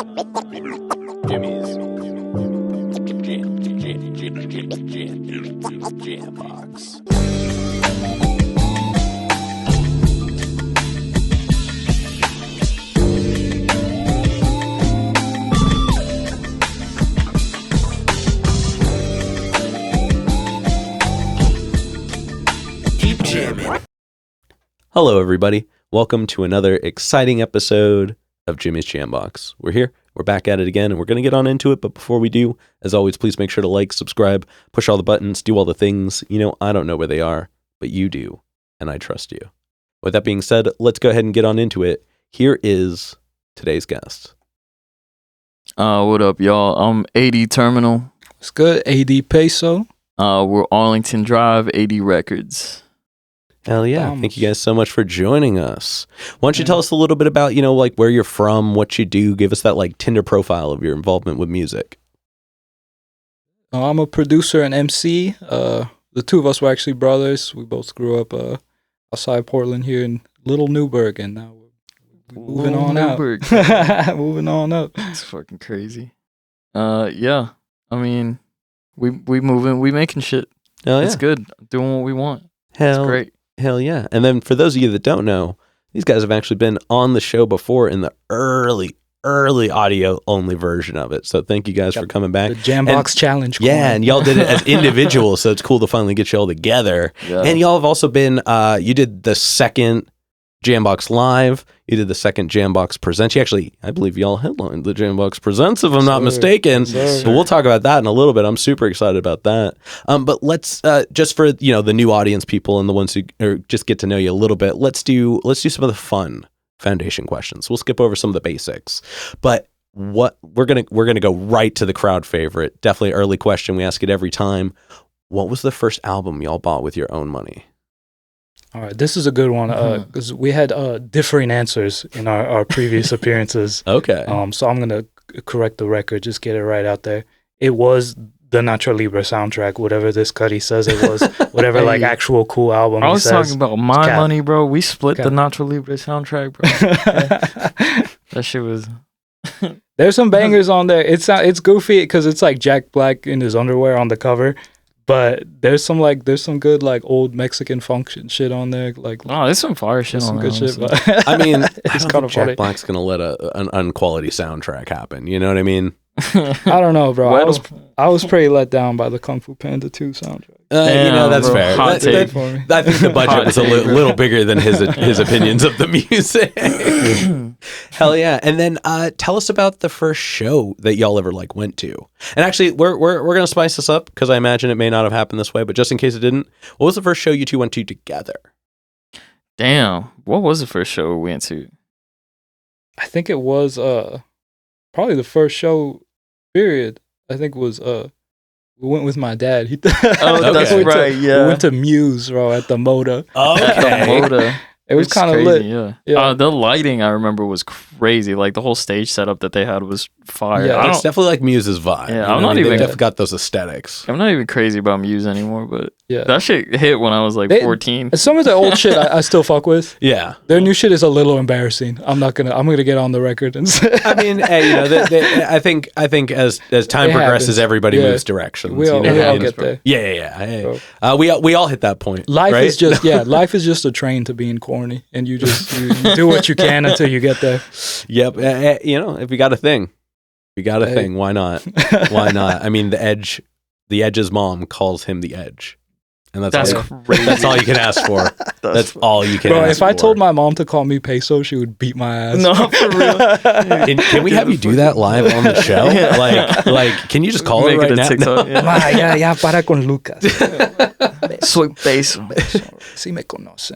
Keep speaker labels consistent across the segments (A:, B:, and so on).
A: Jimmy's Jam Box. Keep jamming. Hello, everybody. Welcome to another exciting episode of Jimmy's Jam Box. We're here. We're back at it again, and we're going to get on into it. But before we do, as always, please make sure to like, subscribe, push all the buttons, do all the things. You know, I don't know where they are, but you do, and I trust you. With that being said, let's go ahead and get on into it. Here is today's guest.
B: What up, y'all? I'm AD Terminal.
C: It's good. AD Peso.
B: We're Arlington Drive, AD Records.
A: Hell yeah. Thank you guys so much for joining us. Why don't you tell us a little bit about, you know, like where you're from, what you do, give us that like Tinder profile of your involvement with music.
C: I'm a producer and MC. The two of us were actually brothers. We both grew up outside Portland here in Little Newburgh, and now we're moving on out. Moving on up.
B: It's fucking crazy. Yeah. I mean, we moving, we making shit.
A: Hell yeah.
B: It's good. Doing what we want.
A: It's
B: great.
A: Hell yeah. And then for those of you that don't know, these guys have actually been on the show before in the early audio only version of it. So thank you guys for coming back.
C: The Jambox Challenge.
A: Yeah, and y'all did it as individuals, so it's cool to finally get you all together. Yeah. And y'all have also been, you did the second Jambox Live. You did the second Jambox Presents. You actually, I believe y'all headlined the Jambox Presents, if I'm not mistaken. But we'll talk about that in a little bit. I'm super excited about that. But let's, just for, you know, the new audience people and the ones who just get to know you a little bit, let's do some of the fun foundation questions. We'll skip over some of the basics. But what we're gonna go right to the crowd favorite. Definitely early question. We ask it every time. What was the first album y'all bought with your own money?
C: All right, this is a good one because we had differing answers in our previous appearances.
A: Okay.
C: So I'm going to correct the record, just get it right out there. It was the Nacho Libre soundtrack, whatever this Cuddy says it was, whatever like actual cool album
B: I was talking about my money, bro. We split the Nacho Libre soundtrack, bro. That shit was...
C: There's some bangers on there. It's goofy because it's like Jack Black in his underwear on the cover. But there's some good like old Mexican funk shit on there. Like,
B: oh, there's some fire shit on there.
C: Some good shit. But
A: I mean,
C: it's
A: kind of Jack Black's gonna let an unquality soundtrack happen. You know what I mean?
C: I don't know, bro. I was pretty let down by the Kung Fu Panda 2 soundtrack.
A: Damn, you know, that's bro. Fair.
B: Hot take.
A: I think the budget was a little bigger than his opinions of the music. Hell yeah. And then tell us about the first show that y'all ever like went to. And actually, we're going to spice this up because I imagine it may not have happened this way, but just in case it didn't, what was the first show you two went to together?
B: Damn. What was the first show we went to?
C: I think it was probably the first show, period. I think it was we went with my dad.
B: That's right, yeah.
C: We went to Muse, bro, at the Moda.
A: Okay.
B: Moda.
C: It was kind of lit.
B: Yeah. The lighting, I remember, was crazy. Like, the whole stage setup that they had was fire.
A: Yeah, it's definitely like Muse's vibe.
B: Yeah, I'm not even...
A: They definitely got those aesthetics.
B: I'm not even crazy about Muse anymore, but that shit hit when I was like 14.
C: Some of the old shit I still fuck with.
A: Yeah.
C: Their new shit is a little embarrassing. I'm gonna get on the record and say.
A: I mean, hey, you know, I think as time progresses, everybody moves directions.
C: We all get there.
A: Yeah. Hey. We all hit that point.
C: Life
A: right?
C: is just a train to being corny, and you just you do what you can until you get there.
A: Yep. You know, if you got a thing, why not? Why not? I mean, the Edge's mom calls him the Edge. And that's all you can ask for. That's all you can ask for. Bro,
C: if I told my mom to call me Peso, she would beat my ass.
B: No, for real.
A: Can we have you do that live on the show? Like, can you just call it right now?
B: TikTok,
C: ya para con Lucas.
B: Soy Peso.
C: Sí me conoce.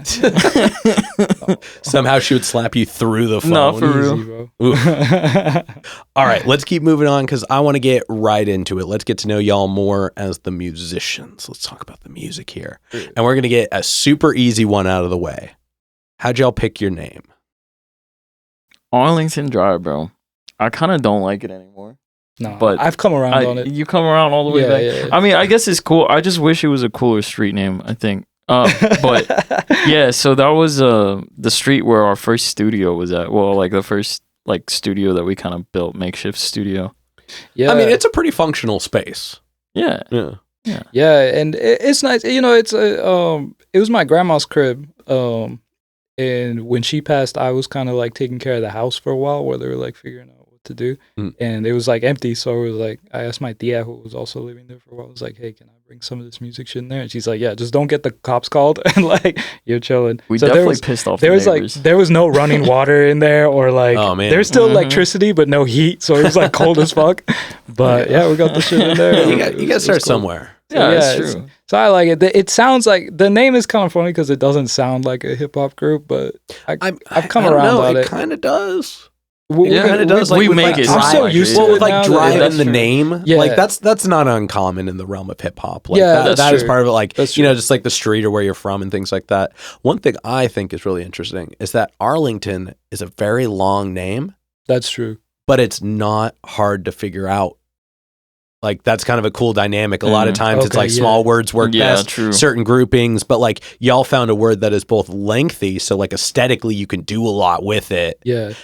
A: Somehow she would slap you through the phone.
B: No, for real.
A: All right, let's keep moving on because I want to get right into it. Let's get to know y'all more as the musicians. Let's talk about the music here. And we're going to get a super easy one out of the way. How'd y'all pick your name?
B: Arlington Drive, bro. I kind of don't like it anymore.
C: No, but I've come around on it.
B: You come around all the way back. Yeah. I mean, I guess it's cool. I just wish it was a cooler street name, I think. But yeah, so that was the street where our first studio was at. Well, like the first like studio that we kind of built, makeshift studio.
C: Yeah,
A: I mean, it's a pretty functional space.
B: Yeah.
C: Yeah, and it's nice. You know, it was my grandma's crib. And when she passed, I was kind of like taking care of the house for a while, where they were like figuring out what to do, and it was like empty. So it was like, I asked my tia, who was also living there for a while, I was like, "Hey, can I bring some of this music shit in there?" And she's like, "Yeah, just don't get the cops called, and like you're chilling."
B: We
C: so
B: definitely pissed off.
C: There
B: the
C: was
B: neighbors.
C: like there was no running water in there, or like there's still electricity, but no heat, so it was like cold as fuck. But yeah, we got the shit in there.
A: You got to start somewhere.
C: Yeah,
B: that's true.
C: So I like it. It sounds like the name is kind of funny because it doesn't sound like a hip hop group, but I've come around on it.
A: It kind of does.
C: It
A: kind of does. Like,
B: we make
A: like
B: it.
C: I'm so used to it
A: with like
C: now
A: Drive
C: that-
A: in the name.
C: Yeah.
A: Like that's not uncommon in the realm of hip hop. Like,
C: Yeah,
A: that is
C: true.
A: part of it. Like
C: That's
A: you know,
C: true.
A: just like the street or where you're from and things like that. One thing I think is really interesting is that Arlington is a very long name,
C: That's true.
A: but it's not hard to figure out. Like that's kind of a cool dynamic. A lot of times it's
C: Okay,
A: like
C: yeah.
A: small words work
B: Yeah,
A: best,
B: true.
A: certain groupings, but like y'all found a word that is both lengthy, so like aesthetically you can do a lot with it,
C: Yeah.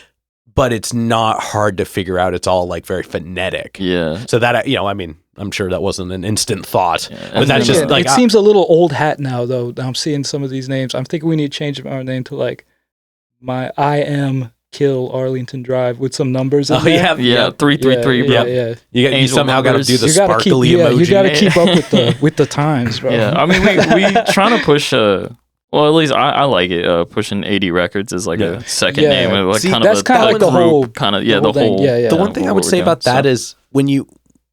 A: but it's not hard to figure out. It's all like very phonetic.
B: Yeah.
A: So that, you know, I mean, I'm sure that wasn't an instant thought,
B: Yeah.
A: but that's just
C: Again,
A: like,
C: it seems a little old hat now, though. I'm seeing some of these names. I'm thinking we need to change our name to like I am Kill Arlington Drive with some numbers in
A: oh
C: there.
B: Yeah. 333, bro.
C: Yeah.
A: you
B: Angel
A: somehow got to
B: numbers.
A: do the
C: You gotta keep,
A: sparkly emoji.
C: you gotta keep up with the times, bro.
B: Yeah, I mean, we trying to push. Well, at least I like it. Pushing 80 Records is like a second
C: Yeah.
B: name, and like
A: See,
B: kind
A: that's
B: of
A: kinda
B: a
A: like
C: the
B: group,
C: whole-
B: kind of
C: the whole thing. Yeah.
A: The one thing I would say about that is when you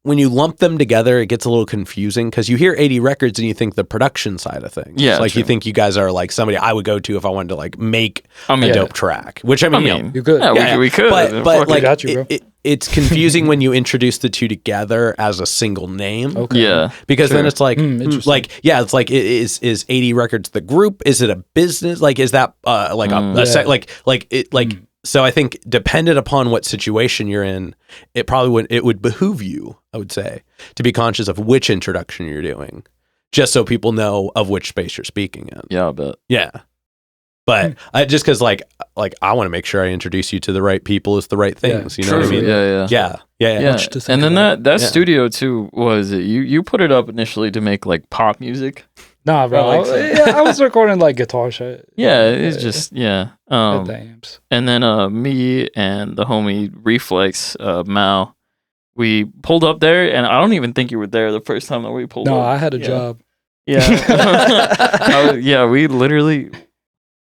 A: lump them together, it gets a little confusing because you hear 80 Records and you think the production side of things.
B: Yeah,
A: like
B: true.
A: you think you guys are like somebody I would go to if I wanted to like make a
B: yeah.
A: dope track, which I mean, you know,
C: You good?
B: Yeah, we could.
A: but
B: Fuck
A: like
B: it.
C: got you, bro.
A: it's confusing when you introduce the two together as a single name.
C: Okay.
B: Yeah,
A: Because then it's like,
C: interesting.
A: like, yeah, it's like, is 80 Records the group? Is it a business? Like, is that like so I think dependent upon what situation you're in, it would behoove you, I would say, to be conscious of which introduction you're doing, just so people know of which space you're speaking in.
B: yeah, I bet.
A: Yeah. But just because like I want to make sure I introduce you to the right people is the right things. You know what I mean?
B: Yeah.
A: Yeah.
C: Much to think
B: And then
C: about.
B: that
A: Yeah.
B: studio too was you put it up initially to make like pop music.
C: Nah, bro.
B: I like that.
C: I was recording like guitar shit.
B: Yeah, it's just yeah.
C: At the amps.
B: And then me and the homie Reflex Mao, we pulled up there, and I don't even think you were there the first time that we pulled
C: No,
B: up.
C: I had a job.
B: Yeah. Yeah, we literally.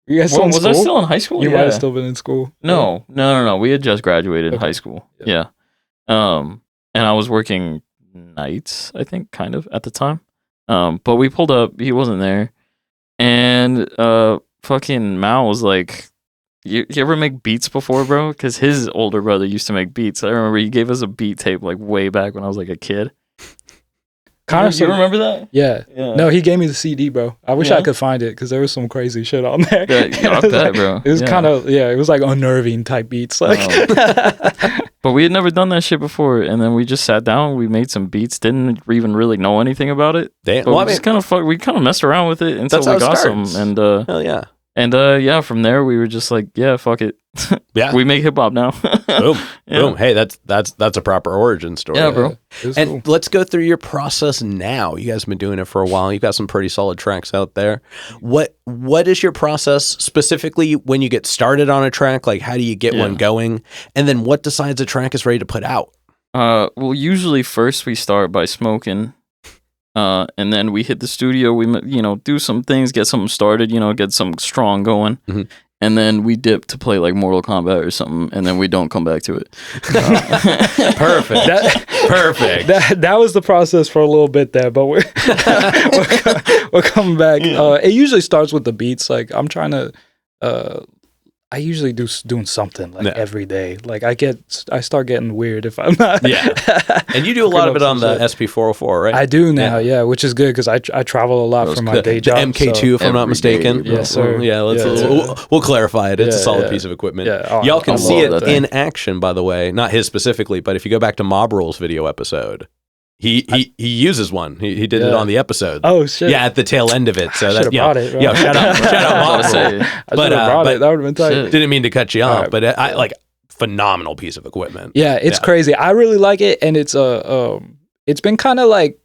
C: You guys still in
B: Was
C: school?
B: I still in high school?
C: You
B: Yeah.
C: might have still been in school.
B: No. We had just graduated
C: Okay.
B: high school.
C: Yeah.
B: Yeah. And I was working nights, I think, kind of at the time. But we pulled up. He wasn't there, and fucking Mao was like, "You ever make beats before, bro?" Because his older brother used to make beats. I remember he gave us a beat tape like way back when I was like a kid.
C: Kind of.
B: You remember that?
C: Yeah.
B: Yeah.
C: No, he gave me the CD, bro. I wish
B: Yeah?
C: I could find it because there was some crazy shit on there.
B: Yeah, I bet, bro.
C: It was
B: Yeah.
C: kind of it was like unnerving type beats. Like,
B: But we had never done that shit before, and then we just sat down. We made some beats. Didn't even really know anything about it.
A: Damn.
B: But
A: Well, I
B: we
A: mean,
B: just kind of messed around with it until
A: That's how
B: we
A: it
B: got some.
A: starts.
B: And
A: hell yeah.
B: from there we were just like, yeah, fuck it.
A: Yeah.
B: We make hip hop now.
A: Boom.
B: Yeah.
A: Boom. Hey, that's a proper origin story.
B: Yeah, bro.
C: it was
A: And
C: cool.
A: let's go through your process now. You guys have been doing it for a while. You've got some pretty solid tracks out there. What is your process specifically when you get started on a track? Like, how do you get one going? And then what decides a track is ready to put out?
B: Well, usually first we start by smoking, and then we hit the studio. We do some things, get something started. Get something strong going.
A: Mm-hmm.
B: And then we dip to play like Mortal Kombat or something, and then we don't come back to it.
A: Perfect. Perfect.
C: That was the process for a little bit there, but we're coming back. It usually starts with the beats. Like I'm trying to. I usually doing something like every day. Like I start getting weird if I'm not.
A: Yeah. And you do a lot of it on the SP404, right?
C: I do now, yeah, which is good because I travel a lot for my day job.
A: The MK2, if I'm not
B: Every
A: mistaken.
B: day,
C: Yes, sir.
A: Yeah,
C: Yeah.
A: we'll clarify it. It's a
C: Yeah,
A: solid
C: yeah.
A: piece of equipment.
C: Yeah. Oh,
A: Y'all can
C: I
A: see
B: love
A: it
B: that thing.
A: in action, by the way. Not his specifically, but if you go back to Mob Rules video episode, he uses one. He did it
C: Yeah.
A: on the episode.
C: Oh shit!
A: Yeah, at the tail end of it. So
C: Should've
A: that
C: brought it, bro.
A: shout out Mob
B: I was
A: Rules.
B: saying,
C: I should have brought it. That would have been tight.
B: Shit.
A: Didn't mean to cut you off,
C: Alright.
A: but I like phenomenal piece of equipment.
C: Yeah, it's crazy. I really like it, and it's it's been kind of like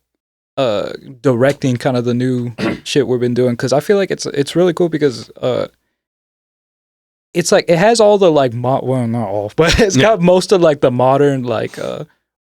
C: directing kind of the new shit we've been doing, because I feel like it's really cool because it's like it has all the like well, not all, but it's got most of like the modern like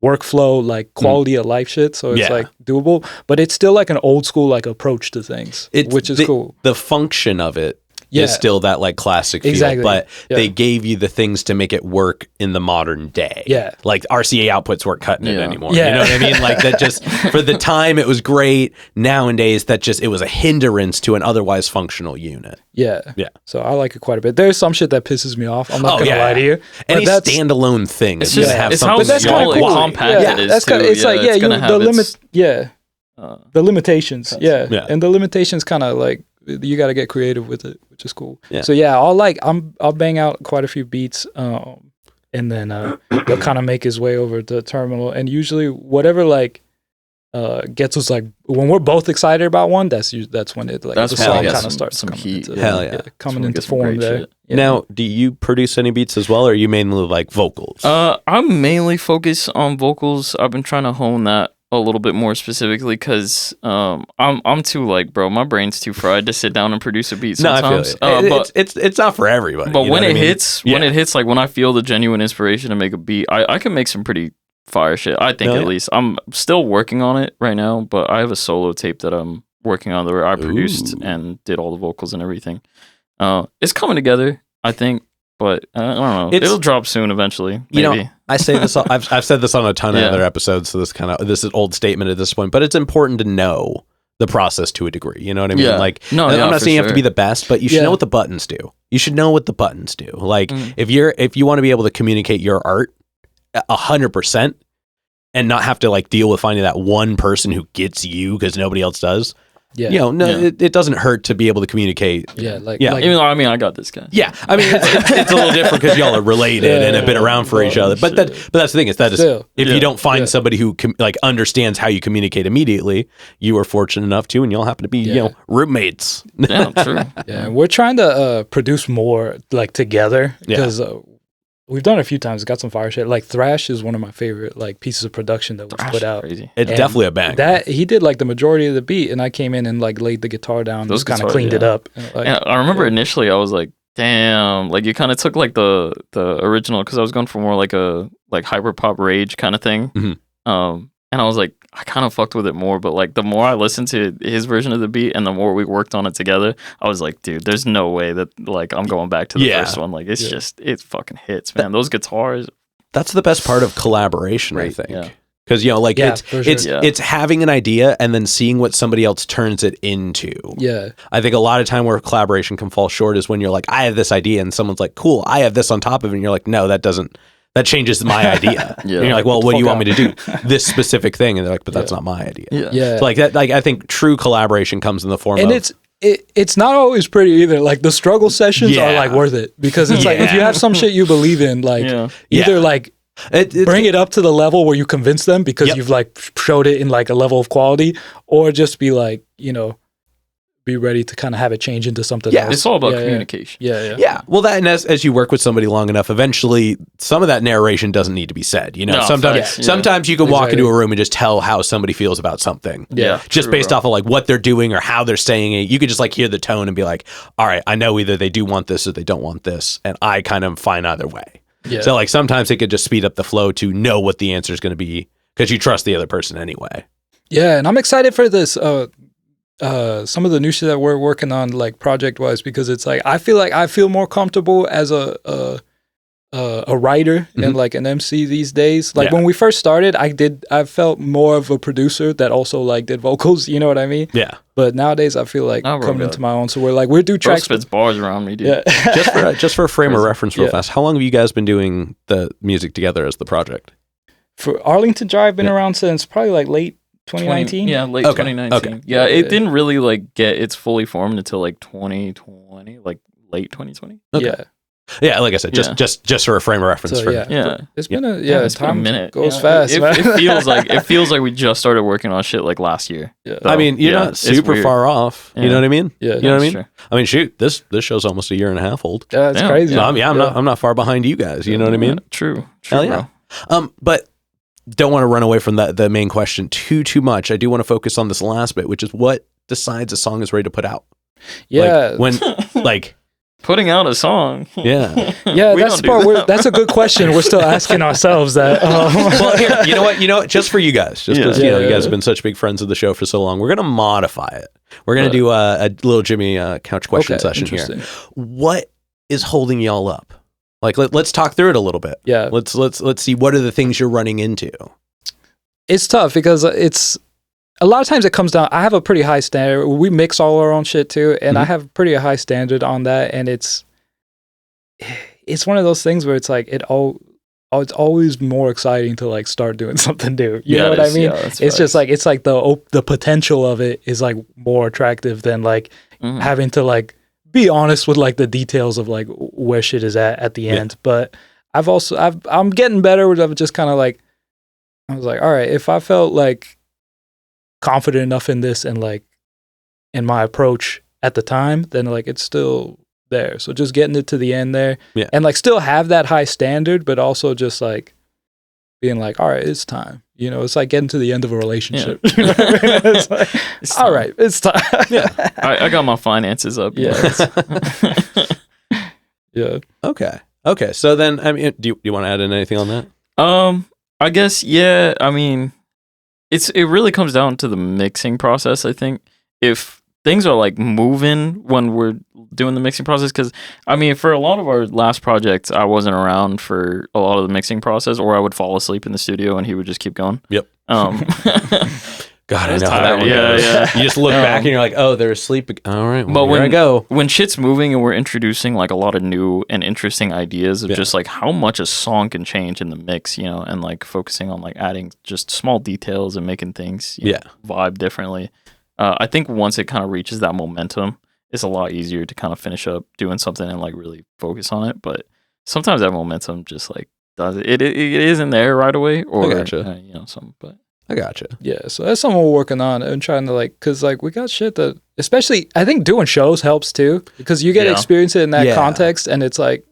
C: workflow, like quality of life shit, so it's like doable, but it's still like an old school like approach to things, which is cool.
A: The function of it is still that like classic feel, but they gave you the things to make it work in the modern day. Yeah, like RCA outputs weren't cutting it anymore. You know what I mean? Like that just for the time it was great. Nowadays that just it was a hindrance to an otherwise functional unit. Yeah.
C: So I like it quite a bit. There's some shit that pisses me off. I'm not gonna lie to you.
A: Any standalone thing,
B: it's just have something. But that's kind of cool. Compact it is too.
C: It's like the limitations. And the limitations kind of like you got to get creative with it, which is cool. So I'll bang out quite a few beats, and then he'll kind of make his way over to the terminal, and usually whatever like gets us like when we're both excited about one, that's when it like the song kind of starts
B: some heat.
C: Coming into form there.
A: Now, do you produce any beats as well, or are you mainly like vocals?
B: I'm mainly focused on vocals. I've been trying to hone that a little bit more specifically because I'm too like, bro, my brain's too fried to sit down and produce a beat sometimes.
A: No, I feel it. But it's not for everybody.
B: But when it hits, like when I feel the genuine inspiration to make a beat, I can make some pretty fire shit. I think at least. I'm still working on it right now, but I have a solo tape that I'm working on where I produced and did all the vocals and everything. It's coming together, I think. But I don't know. It'll drop soon eventually. Maybe.
A: You know, I say this. I've said this on a ton of other episodes. So this is an old statement at this point. But it's important to know the process to a degree. You know what I mean? Like, I'm not saying you have to be the best, but you should know what the buttons do. You should know what the buttons do. Like, if you want to be able to communicate your art 100% and not have to like deal with finding that one person who gets you because nobody else does. It doesn't hurt to be able to communicate.
B: Even though I got this guy.
A: Yeah, I mean it's a little different because y'all are related and have been around for each other. But that's the thing is if you don't find somebody who like understands how you communicate immediately, you are fortunate enough to, and y'all happen to be roommates.
B: Yeah, true.
C: We're trying to produce more like together because. We've done it a few times. Got some fire shit. Like Thrash is one of my favorite like pieces of production that we put out.
A: Crazy. It's definitely a bang.
C: That he did like the majority of the beat, and I came in and like laid the guitar down, just kind of cleaned it up.
B: And, like, I remember initially I was like, damn, like you kind of took like the original because I was going for more like a like hyper pop rage kind of thing. Mm-hmm. And I was like, I kind of fucked with it more, but like the more I listened to his version of the beat and the more we worked on it together, I was like, dude, there's no way that like I'm going back to the first one. Like it's just it fucking hits, man. Those guitars.
A: That's the best part of collaboration, I think. Because like it's having an idea and then seeing what somebody else turns it into. Yeah, I think a lot of time where collaboration can fall short is when you're like, I have this idea, and someone's like, cool, I have this on top of it, and you're like, no, that doesn't. That changes my idea. And you're like, well, what do you want me to do? This specific thing, and they're like, but that's not my idea. So like that, like I think true collaboration comes in the form of.
C: It's not always pretty either. Like the struggle sessions are like worth it because it's like if you have some shit you believe in, like either like. Bring it up to the level where you convince them because you've like showed it in like a level of quality, or just be like, be ready to kind of have it change into something else.
B: It's all about communication.
A: Yeah. Well, that and as you work with somebody long enough, eventually some of that narration doesn't need to be said. Sometimes you can walk into a room and just tell how somebody feels about something. Yeah, just based off of like what they're doing or how they're saying it. You could just like hear the tone and be like, all right, I know either they do want this or they don't want this, and I kind of fine either way. Yeah. So like sometimes it could just speed up the flow to know what the answer is going to be because you trust the other person anyway.
C: Yeah, and I'm excited for this. Some of the new shit that we're working on, like project wise, because it's like I feel more comfortable as a writer and like an MC these days. Like when we first started, I felt more of a producer that also like did vocals. You know what I mean? Yeah. But nowadays I feel like coming into my own. So we're do tracks.
B: Spits bars around me, dude.
A: Yeah. just for a frame of reference, real fast. How long have you guys been doing the music together as the project?
C: For Arlington Drive, been around since probably like late 2019.
B: Late 2019. Okay. Yeah, it didn't really like get its fully formed until like 2020, like late 2020.
C: Okay. Yeah.
A: Yeah, like I said, just for a frame of reference.
C: So,
A: for
B: Yeah.
C: It's been
B: it's been a
C: time
B: minute.
C: goes fast.
B: It feels like we just started working on shit like last year.
C: Yeah.
A: I mean, you're not super far off.
B: Yeah.
A: You know what I mean?
C: Yeah.
A: You know what I mean?
B: True.
A: I mean, shoot, this show's almost a year and a half old.
C: Yeah, it's
B: Damn.
C: crazy.
A: So I'm not far behind you guys. You know what I mean?
B: True.
A: Hell yeah. But don't want to run away from the main question too much. I do want to focus on this last bit, which is what decides a song is ready to put out.
C: Yeah.
A: Like, when like
B: Putting out a song.
A: yeah.
C: Yeah,
B: We
C: that's
B: don't
C: the part
B: do
C: where
B: that.
C: that's a good question. We're still asking ourselves that.
A: Well, here, you know what? Just for you guys, just because
C: Yeah,
A: you guys
C: yeah.
A: have been such big friends of the show for so long, we're gonna modify it. We're gonna do a little Jimmy couch question session here.
C: interesting.
A: What is holding y'all up? Like, let's talk through it a little bit.
C: Yeah,
A: Let's see what are the things you're running into.
C: it's tough because it's a lot of times it comes down. I have a pretty high standard. We mix all our own shit too, and I have a pretty high standard on that. And it's one of those things where it's like it's always more exciting to like start doing something new. You know what I mean?
B: Yeah,
C: It's just like the potential of it is like more attractive than like having to like be honest with like the details of like where shit is at the end. But I'm getting better with just kind of like I was like, all right, if I felt like confident enough in this and like in my approach at the time, then like it's still there. So just getting it to the end there and like still have that high standard, but also just like being like, all right, it's time. You know, it's like getting to the end of a relationship. You know what I mean? It's like, all right, it's time.
B: I got my finances up.
C: Yeah. Yeah.
A: Okay. So then, I mean, do you want to add in anything on that?
B: I guess, yeah. I mean, it really comes down to the mixing process, I think. If things are like moving when we're doing the mixing process, because I mean, for a lot of our last projects, I wasn't around for a lot of the mixing process, or I would fall asleep in the studio and he would just keep going.
A: Yep. God, I know how
B: tired.
A: that one
B: Yeah,
A: goes.
B: yeah.
A: You just look back and you're like, oh, they're asleep. All right, well,
B: But
A: here I go.
B: When shit's moving and we're introducing like a lot of new and interesting ideas of just like how much a song can change in the mix, you know, and like focusing on like adding just small details and making things vibe differently. I think once it kind of reaches that momentum, it's a lot easier to kind of finish up doing something and like really focus on it. But sometimes that momentum just like does it isn't there right away, or
A: gotcha.
B: you know, something. But
A: I gotcha.
C: Yeah, so that's something we're working on and trying to like, cause like we got shit that, especially I think doing shows helps too, because you get to experience it in that context, and it's like,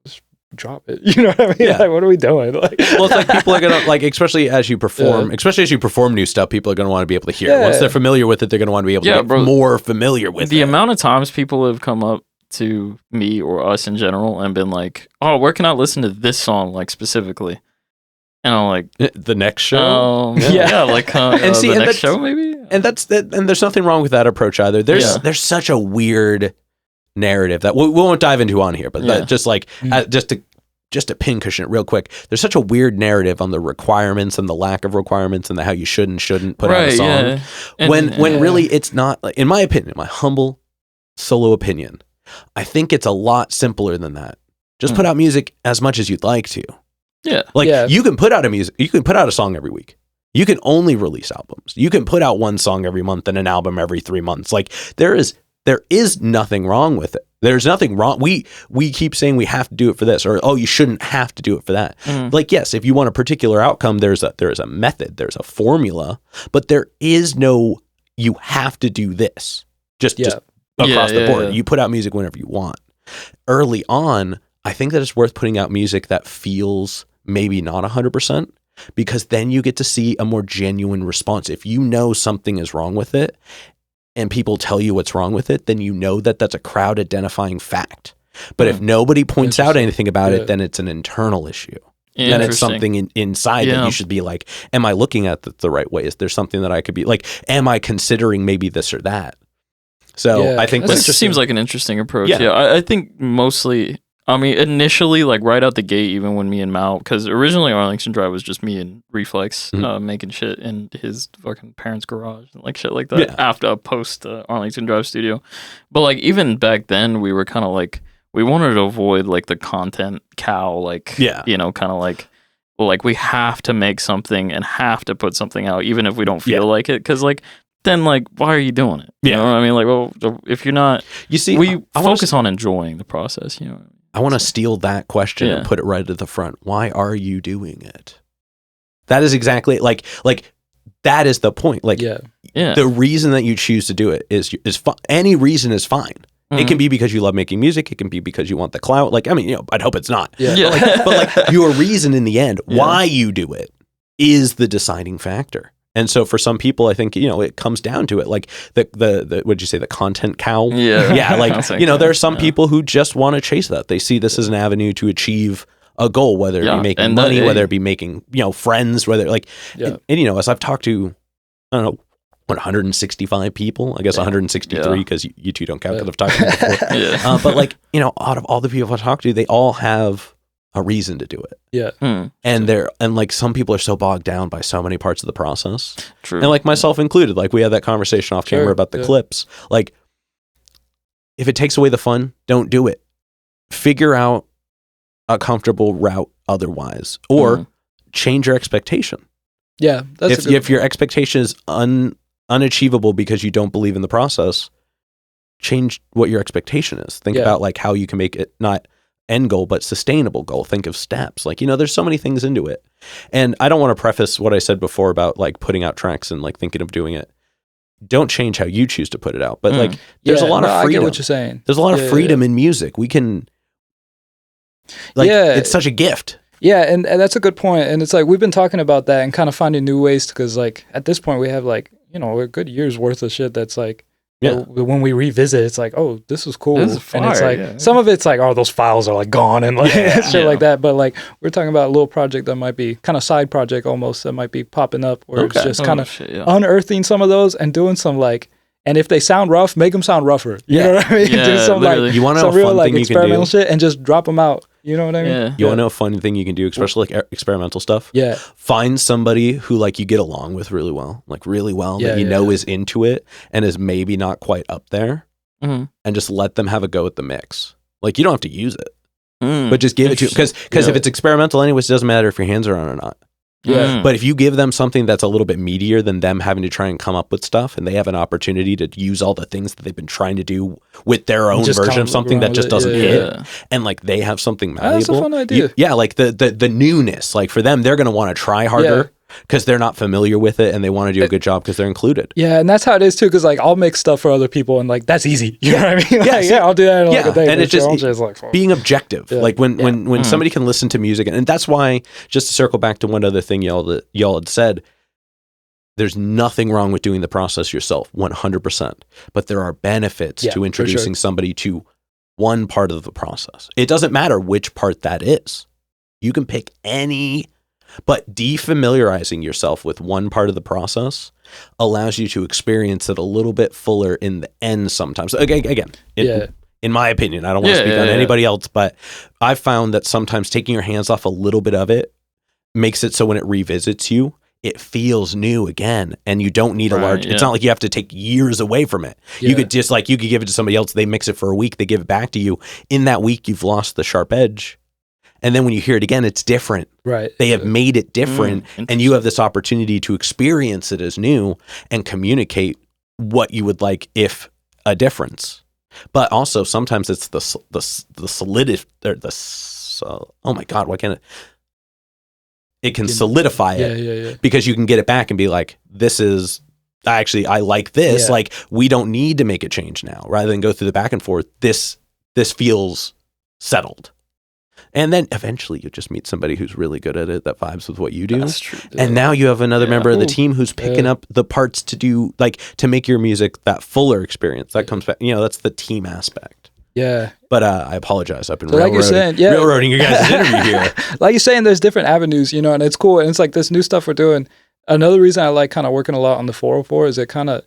C: just drop it. You know what I mean?
A: Yeah.
C: Like, what are we doing? Like,
A: Well, it's like people are gonna like, especially as you perform new stuff. People are gonna want to be able to hear it. Once they're familiar with it, they're gonna want to be able to get more familiar with it.
B: The amount of times people have come up to me or us in general and been like, "Oh, where can I listen to this song like specifically?" And I'm like,
A: the next show,
B: like
A: and see,
B: the
A: and
B: next show maybe.
A: And and there's nothing wrong with that approach either. There's such a weird narrative that we won't dive into on here, but that just like just to pincushion it real quick. There's such a weird narrative on the requirements and the lack of requirements and how you should and shouldn't put out a song.
B: Yeah. And,
A: when really it's not. Like, in my opinion, my humble solo opinion, I think it's a lot simpler than that. Just put out music as much as you'd like to.
B: Yeah.
A: Like you can put out a song every week. You can only release albums. You can put out one song every month and an album every 3 months. Like there is nothing wrong with it. There's nothing wrong. We keep saying we have to do it for this, or you shouldn't have to do it for that. Like, yes, if you want a particular outcome, there's a method, there's a formula, but there is no you have to do this. Just across the board. You put out music whenever you want. Early on, I think that it's worth putting out music that feels maybe not 100%, because then you get to see a more genuine response. If you know something is wrong with it and people tell you what's wrong with it, then you know that that's a crowd identifying fact. But if nobody points out anything about it, then it's an internal issue. Then it's something inside that you should be like, am I looking at the right way? Is there something that I could be like, am I considering maybe this or that? So I think
B: this seems like an interesting approach. Yeah, I think mostly, I mean, initially, like right out the gate, even when me and Mal, because originally Arlington Drive was just me and Reflex making shit in his fucking parents' garage and like shit like that after post Arlington Drive studio. But like even back then, we were kind of like, we wanted to avoid like the content cow, like, you know, kind of like we have to make something and have to put something out, even if we don't feel like it. Because like, then like, why are you doing it? You know what I mean? Like, well, if you're not,
A: you see,
B: we focus on enjoying the process, you know.
A: I want to steal that question and put it right at the front. Why are you doing it? That is exactly like that is the point. Like the reason that you choose to do it is any reason is fine. Mm-hmm. It can be because you love making music. It can be because you want the clout. Like, I mean, I'd hope it's not. Yeah. But like your reason in the end, why you do it, is the deciding factor. And so for some people, I think, it comes down to it. Like the what'd you say, the content cow?
B: Yeah.
A: Yeah. Like, there are some people who just want to chase that. They see this as an avenue to achieve a goal, whether it be making money, whether it be making, friends, whether like, and as I've talked to, I don't know, 165 people, I guess 163 because you two don't count that I've talked to before. But like, out of all the people I talk to, they all have a reason to do it.
C: Yeah.
A: And like some people are so bogged down by so many parts of the process.
B: True.
A: And like myself included, like we had that conversation off camera about the clips. Like if it takes away the fun, don't do it. Figure out a comfortable route otherwise, or change your expectation.
C: Yeah.
A: If your expectation is unachievable because you don't believe in the process, change what your expectation is. Think about like how you can make it not end goal, but sustainable goal. Think of steps. Like, there's so many things into it. And I don't want to preface what I said before about like putting out tracks and like thinking of doing it. Don't change how you choose to put it out. But like, there's a lot of freedom.
C: I get what you're saying.
A: There's a lot of freedom in music. We can, like, it's such a gift.
C: Yeah. And that's a good point. And it's like, we've been talking about that and kind of finding new ways because like at this point we have like, a good year's worth of shit that's like, when we revisit, it's like, oh, this is cool.
B: This is fire,
C: and it's like, some of it's like, oh, those files are like gone and like shit like that. But like, we're talking about a little project that might be kind of side project almost that might be popping up where it's just kind of unearthing some of those and doing some like, and if they sound rough, make them sound rougher. You know what I mean? Do some like,
A: you want to know
C: some real
A: fun
C: like
A: thing you
C: experimental
A: can do?
C: shit and just drop them out. You know what I mean?
B: Yeah.
A: You want to know a fun thing you can do, especially like experimental stuff?
C: Yeah.
A: Find somebody who like you get along with really well, that you know is into it and is maybe not quite up there, and just let them have a go at the mix. Like you don't have to use it, but just give it to because if it's experimental anyways, it doesn't matter if your hands are on or not.
C: Yeah.
A: But if you give them something that's a little bit meatier than them having to try and come up with stuff, and they have an opportunity to use all the things that they've been trying to do with their own version of something that just doesn't hit, and like they have something malleable.
C: That's a fun idea.
A: Like the newness, like for them, they're going to want to try harder because they're not familiar with it, and they want to do a good job because they're included.
C: Yeah, and that's how it is too. Because like I'll make stuff for other people, and like that's easy. You know what I mean? Like, I'll do that in like a day.
A: And it's just
C: like,
A: being objective. Yeah. Like when somebody can listen to music, and that's why, just to circle back to one other thing y'all had said, there's nothing wrong with doing the process yourself, 100%. But there are benefits to introducing somebody to one part of the process. It doesn't matter which part that is. You can pick any. But defamiliarizing yourself with one part of the process allows you to experience it a little bit fuller in the end sometimes. Again, in my opinion, I don't want to speak on anybody else, but I've found that sometimes taking your hands off a little bit of it makes it so when it revisits you, it feels new again, and you don't need a large, it's not like you have to take years away from it. You could just like, you could give it to somebody else, they mix it for a week, they give it back to you. In that week, you've lost the sharp edge. And then when you hear it again, it's different.
C: Right.
A: They have made it different, and you have this opportunity to experience it as new and communicate what you would like if a difference. But also sometimes it's the solidity, or oh my God, why can't it? It can solidify it because you can get it back and be like, this is actually, I like this. Yeah. Like we don't need to make a change now, rather than go through the back and forth. This feels settled. And then eventually you just meet somebody who's really good at it, that vibes with what you do.
B: That's true.
A: And now you have another member of the team who's picking up the parts to do, like, to make your music that fuller experience. That comes back, that's the team aspect.
C: Yeah.
A: But I apologize. I've been
C: railroading
A: your guys' interview here.
C: Like you're saying, there's different avenues, and it's cool. And it's like this new stuff we're doing. Another reason I like kind of working a lot on the 404 is it kind of,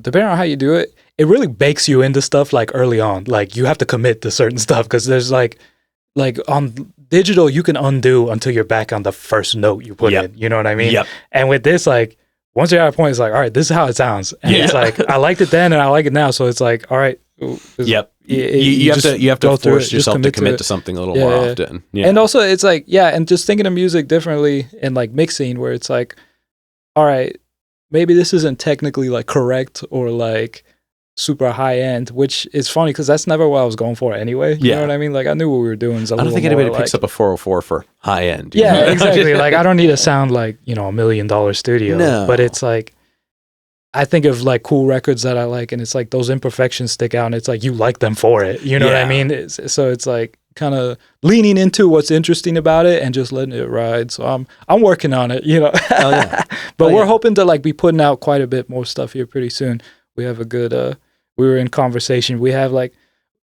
C: depending on how you do it, it really bakes you into stuff like early on. Like you have to commit to certain stuff because there's like on digital, you can undo until you're back on the first note you put in. You know what I mean?
A: Yep.
C: And with this, like, once you're at a point, it's like, all right, this is how it sounds. And it's like, I liked it then and I like it now. So it's like, all right.
A: You have to force yourself to commit to something a little more often. Yeah.
C: And also it's like, and just thinking of music differently and like mixing where it's like, all right, maybe this isn't technically like correct or like super high end, which is funny because that's never what I was going for anyway. You know what I mean? Like I knew what we were doing. I
A: don't think anybody picks up a 404 for high end.
C: Yeah, exactly. Like I don't need to sound like, you know, $1 million studio. No. But it's like, I think of like cool records that I like, and it's like those imperfections stick out, and it's like you like them for it. You know what I mean? So it's like kind of leaning into what's interesting about it and just letting it ride. So I'm working on it, you know. But we're hoping to like be putting out quite a bit more stuff here pretty soon. We have a good we were in conversation. We have like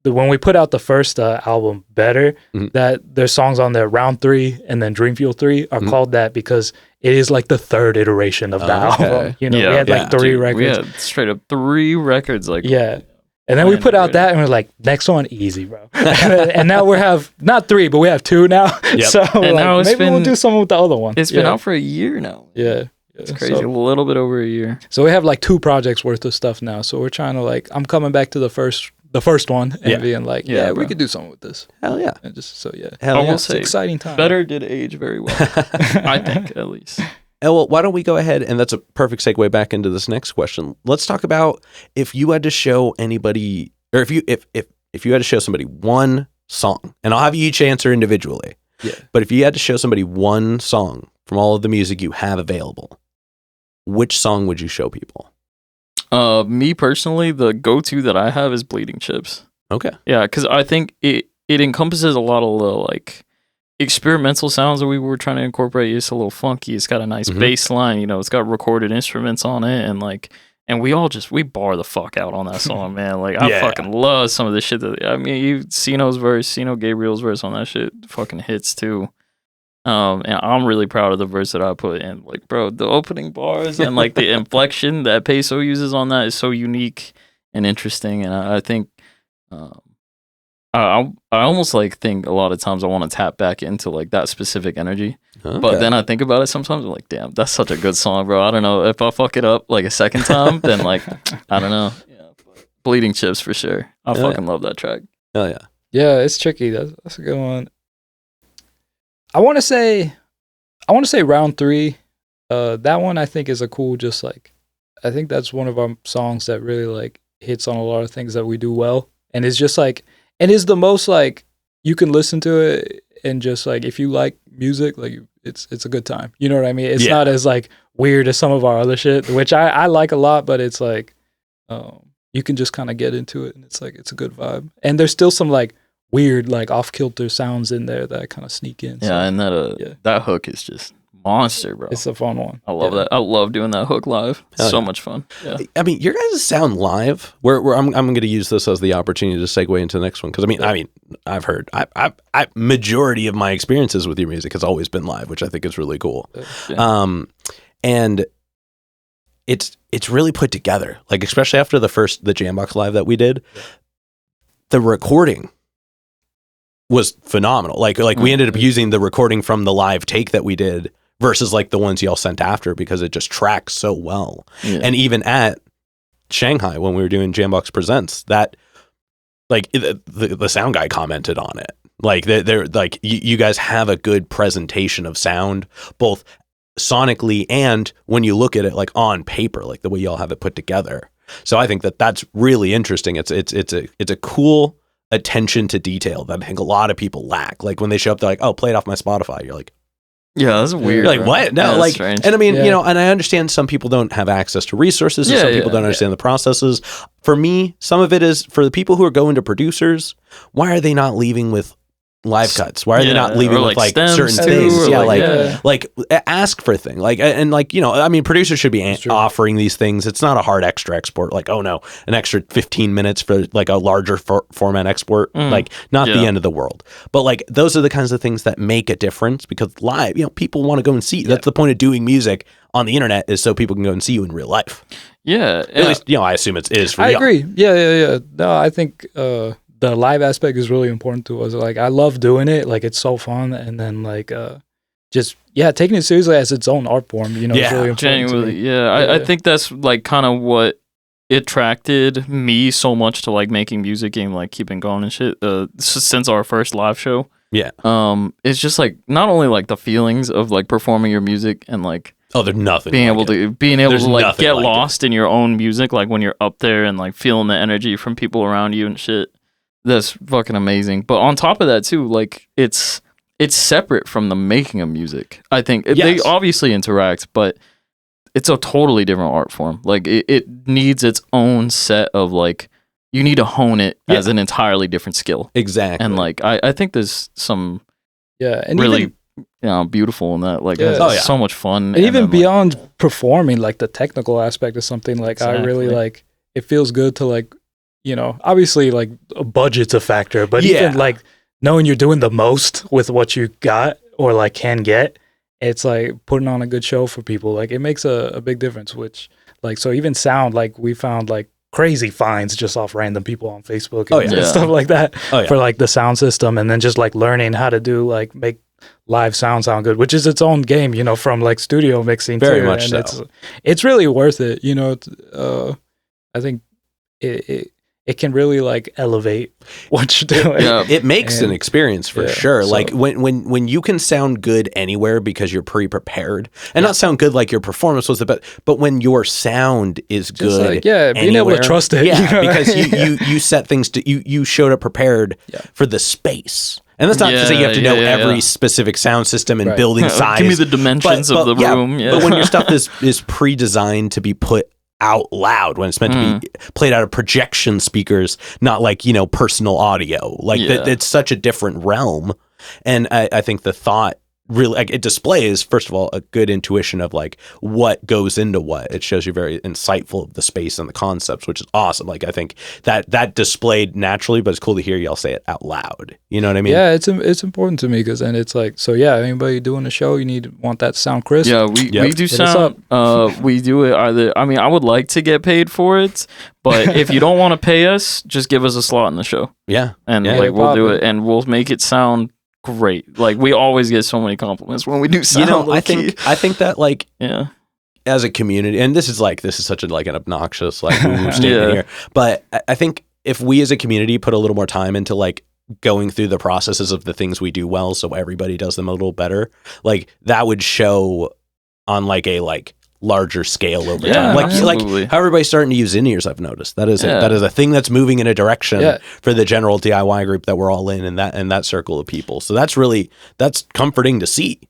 C: when we put out the first album, Better, that there's songs on there, Round 3 and then Dream Fuel 3 are called that because it is like the third iteration of the album. You know, we had like 3 records. We had
B: straight up 3 records. Like
C: and then we put out that and we're like, next one, easy, bro. And now we have not 3, but we have 2 now. So and now maybe we'll do something with the other one.
B: It's been out for a year now.
C: Yeah.
B: It's crazy. A little bit over a year.
C: So we have like 2 projects worth of stuff now. So we're trying to like, I'm coming back to the first one and being like, we could do something with this.
A: Hell yeah.
C: And just so
B: I will
C: say, exciting time.
B: Better did age very well. I think at least.
A: Well, why don't we go ahead, and that's a perfect segue back into this next question. Let's talk about if you had to show anybody, or if you had to show somebody one song, and I'll have you each answer individually.
C: Yeah.
A: But if you had to show somebody one song from all of the music you have available, which song would you show people?
B: Me personally, the go-to that I have is Bleeding Chips.
A: Okay.
B: Yeah, because I think it encompasses a lot of the like experimental sounds that we were trying to incorporate. It's a little funky. It's got a nice bass line. You know, it's got recorded instruments on it, and we all we bar the fuck out on that song, man. Like I fucking love some of the shit Sino's verse, Sino Gabriel's verse on that shit fucking hits too. And I'm really proud of the verse that I put in. Like, bro, the opening bars and like the inflection that Peso uses on that is so unique and interesting. And I think, I almost like think a lot of times I want to tap back into like that specific energy. Okay. But then I think about it sometimes. I'm like, damn, that's such a good song, bro. I don't know if I fuck it up like a second time, then like, I don't know. Yeah, Bleeding Chips for sure. I fucking love that track.
A: Oh yeah.
C: Yeah, it's tricky. That's a good one. I want to say Round 3. That one I think is a cool, just like, I think that's one of our songs that really like hits on a lot of things that we do well. And it's just like, and is the most like, you can listen to it and just like, if you like music, like it's a good time. You know what I mean? It's not as like weird as some of our other shit, which I like a lot, but it's like, you can just kind of get into it and it's like, it's a good vibe. And there's still some like weird, like off-kilter sounds in there that kind of sneak in.
B: Yeah, so, and that hook is just monster, bro.
C: It's a fun one.
B: I love that. I love doing that hook live. It's so much fun. Yeah.
A: I mean, your guys' sound live. I'm going to use this as the opportunity to segue into the next one because I mean, I've heard majority of my experiences with your music has always been live, which I think is really cool. Yeah. And it's really put together. Like especially after the Jambox Live that we did, the recording was phenomenal. Like we ended up using the recording from the live take that we did versus like the ones y'all sent after because it just tracks so well. Yeah. And even at Shanghai when we were doing Jambox Presents, that like the sound guy commented on it. Like they're like you guys have a good presentation of sound, both sonically and when you look at it like on paper, like the way y'all have it put together. So I think that's really interesting. It's a cool attention to detail that I think a lot of people lack. Like when they show up, they're like, "Oh, play it off my Spotify." You're like,
B: "Yeah, that's weird."
A: You're like, what? No, like, strange. And I mean, you know, and I understand some people don't have access to resources, and some people don't understand the processes. For me, some of it is for the people who are going to producers. Why are they not leaving with live cuts? Why are they not leaving with like certain things? Like ask for things. Like and like, you know, I mean, producers should be offering these things. It's not a hard extra export. Like, oh no, an extra 15 minutes for like a larger format export. Like not the end of the world. But like those are the kinds of things that make a difference because live, you know, people want to go and see. That's the point of doing music on the internet is so people can go and see you in real life.
B: Yeah.
A: At least, you know, I assume it is for
C: I agree. Yeah. No, I think the live aspect is really important to us. Like, I love doing it. Like, it's so fun. And then, like, just, taking it seriously as its own art form, you know, is really important.
B: Genuinely, I think that's, like, kind of what attracted me so much to, like, making music and, like, keeping going and shit since our first live show.
A: Yeah.
B: It's just, like, not only, like, the feelings of, like, performing your music and, like,
A: Oh, there's nothing.
B: Being
A: like
B: able to like
A: nothing
B: get
A: like
B: lost in your own music, like when you're up there and like feeling the energy from people around you and shit. That's fucking amazing. But on top of that too, like it's separate from the making of music. I think they obviously interact, but it's a totally different art form. Like it needs its own set of like, you need to hone it as an entirely different skill.
A: Exactly.
B: And like I think there's some
C: and
B: really beautiful in that. Like so much fun.
C: And even beyond performing, like the technical aspect of something, like I really like, it feels good to like, you know, obviously like a budget's a factor, but even like knowing you're doing the most with what you got or like can get, it's like putting on a good show for people. Like it makes a big difference, which like, so even sound, like we found like crazy finds just off random people on Facebook and stuff like that for like the sound system. And then just like learning how to do like make live sound good, which is its own game, you know, from like studio mixing.
A: Very much
C: and
A: so.
C: It's really worth it. You know, I think it can really like elevate what you're doing.
A: It makes an experience for sure. So, like when you can sound good anywhere because you're pre-prepared, and not sound good like your performance was the best, but when your sound is just good, like,
C: being
A: anywhere,
C: able to trust it.
A: Yeah,
C: you know?
A: because you set things to you showed up prepared for the space. And that's not to say you have to know every specific sound system and building size.
B: Give me the dimensions of the room. Yeah.
A: But when your stuff is pre-designed to be put out loud, when it's meant to be played out of projection speakers, not like, you know, personal audio, like it's such a different realm. And I think the thought really, like, it displays, first of all, a good intuition of like what goes into what. It shows you very insightful of the space and the concepts, which is awesome. Like I think that displayed naturally, but it's cool to hear y'all say it out loud. You know what I mean?
C: Yeah, it's important to me because then it's like, so anybody doing a show, want that to sound crisp.
B: Yeah, we do sound. We do it either. I mean, I would like to get paid for it, but if you don't want to pay us, just give us a slot in the show.
A: Yeah,
B: and like we'll do it, and we'll make it sound great. Like we always get so many compliments when we do sound.
A: You know, I think that like as a community, and this is such a like an obnoxious like statement here, but I think if we as a community put a little more time into like going through the processes of the things we do well, so everybody does them a little better, like that would show on like a like larger scale over time. Like how everybody's starting to use in-ears, I've noticed. That is a thing that's moving in a direction for the general DIY group that we're all in that circle of people. So that's comforting to see.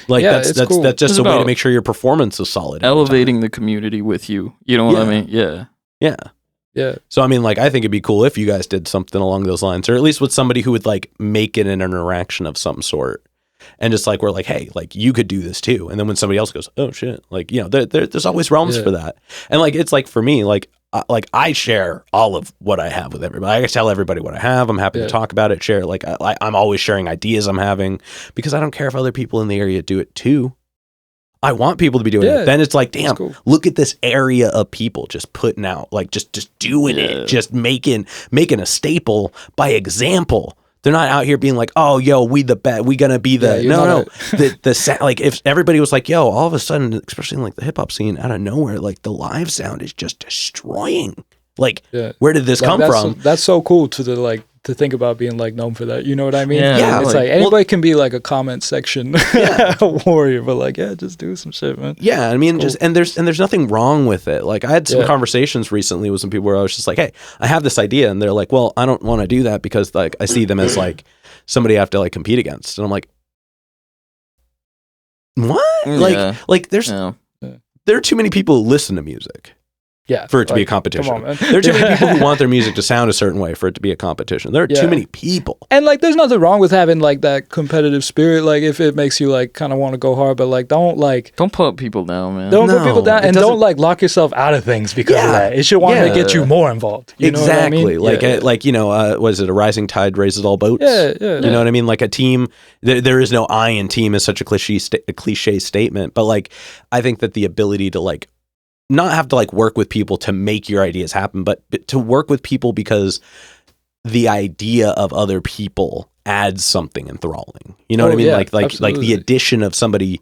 A: Like that's cool. That's just a way to make sure your performance is solid.
B: Elevating the community with you. You know what I mean? Yeah.
C: Yeah.
A: So I mean, like, I think it'd be cool if you guys did something along those lines, or at least with somebody who would like make it an interaction of some sort. And just like, we're like, hey, like you could do this too. And then when somebody else goes, oh shit, like, you know, there's always realms for that. And like, it's like for me, like I share all of what I have with everybody. I tell everybody what I have. I'm happy to talk about it, share it. Like I'm always sharing ideas I'm having because I don't care if other people in the area do it too. I want people to be doing it. Then it's like, damn, look at this area of people just putting out, like just doing it, just making a staple by example. They're not out here being like, oh, yo, we the best, we gonna be the like if everybody was like, yo, all of a sudden, especially in like the hip hop scene, out of nowhere, like the live sound is just destroying. Like, where did this come from?
C: That's so cool to think about being like known for that. You know what I mean?
B: Yeah.
C: It's like anybody can be like a comment section warrior, but like, just do some shit, man.
A: Yeah, I mean, cool. there's nothing wrong with it. Like I had some conversations recently with some people where I was just like, hey, I have this idea, and they're like, well, I don't want to do that because like I see them as like somebody I have to like compete against, and I'm like, what? Like there's there are too many people who listen to music. For it to be a competition.
C: Come on, man.
A: There are too many people who want their music to sound a certain way for it to be a competition. There are too many people.
C: And like there's nothing wrong with having like that competitive spirit, like if it makes you like kind of want to go hard, but like don't
B: put people down, man.
C: Don't put people down, and don't like lock yourself out of things because of that. It should want to get you more involved. You know what I mean?
A: Like you know, was it a rising tide raises all boats? You know what I mean? Like a team, there is no I in team is such a cliche statement, but like I think that the ability to like not have to like work with people to make your ideas happen, but to work with people because the idea of other people adds something enthralling. You know what I mean? Like the addition of somebody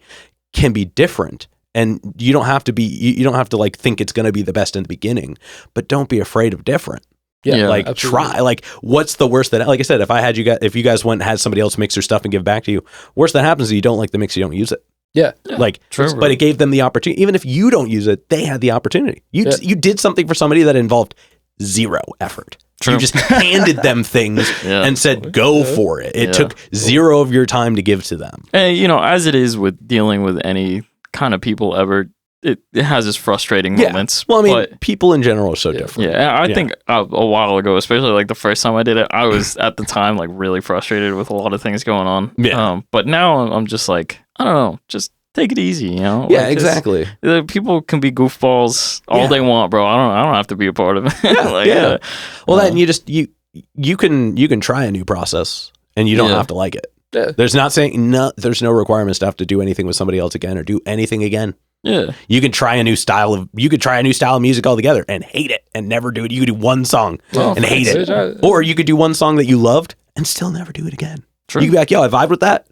A: can be different, and you don't have to like think it's going to be the best in the beginning, but don't be afraid of different. Try. Like, what's the worst that, like I said, if you guys went and had somebody else mix your stuff and give it back to you, worst that happens is you don't like the mix, you don't use it.
C: Yeah.
A: Like,
B: True,
A: but it gave them the opportunity. Even if you don't use it, they had the opportunity. You did something for somebody that involved zero effort.
B: True.
A: You just handed them things and said, go for it. It took zero of your time to give to them.
B: And, you know, as it is with dealing with any kind of people ever, it has its frustrating moments.
A: Well, I mean, people in general are so different.
B: Yeah, I think a while ago, especially like the first time I did it, I was at the time like really frustrated with a lot of things going on.
A: Yeah.
B: But now I'm just like, I don't know, just take it easy, you know?
A: Yeah,
B: like,
A: exactly.
B: People can be goofballs all they want, bro. I don't have to be a part of it.
A: Well, then you can try a new process and you don't have to like it.
C: Yeah.
A: There's no requirements to have to do anything with somebody else again or do anything again.
B: Yeah.
A: You could try a new style of music altogether and hate it and never do it. You could do one song and hate it. Or you could do one song that you loved and still never do it again.
B: True.
A: You could be like, yo, I vibed with that.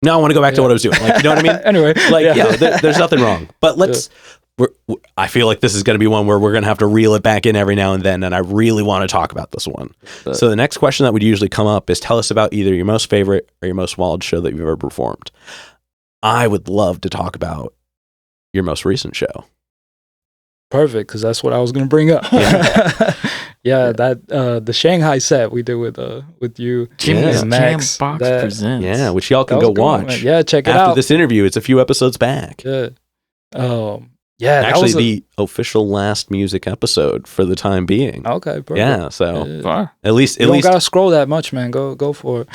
A: Now I want to go back to what I was doing. Like, you know what I mean?
C: Anyway.
A: Like, there's nothing wrong. But I feel like this is going to be one where we're going to have to reel it back in every now and then. And I really want to talk about this one. So the next question that would usually come up is tell us about either your most favorite or your most wild show that you've ever performed. I would love to talk about your most recent show.
C: Perfect, because that's what I was going to bring up. That the Shanghai set we did with you,
B: Jimmy
C: and Max.
B: Jam Box Presents.
A: Yeah, which y'all can go watch.
C: Check it out.
A: After this interview, it's a few episodes back.
C: Yeah.
A: Actually, the official last music episode for the time being.
C: Okay, perfect.
A: Yeah, so
B: Far.
A: at least
C: don't gotta scroll that much, man. Go for it.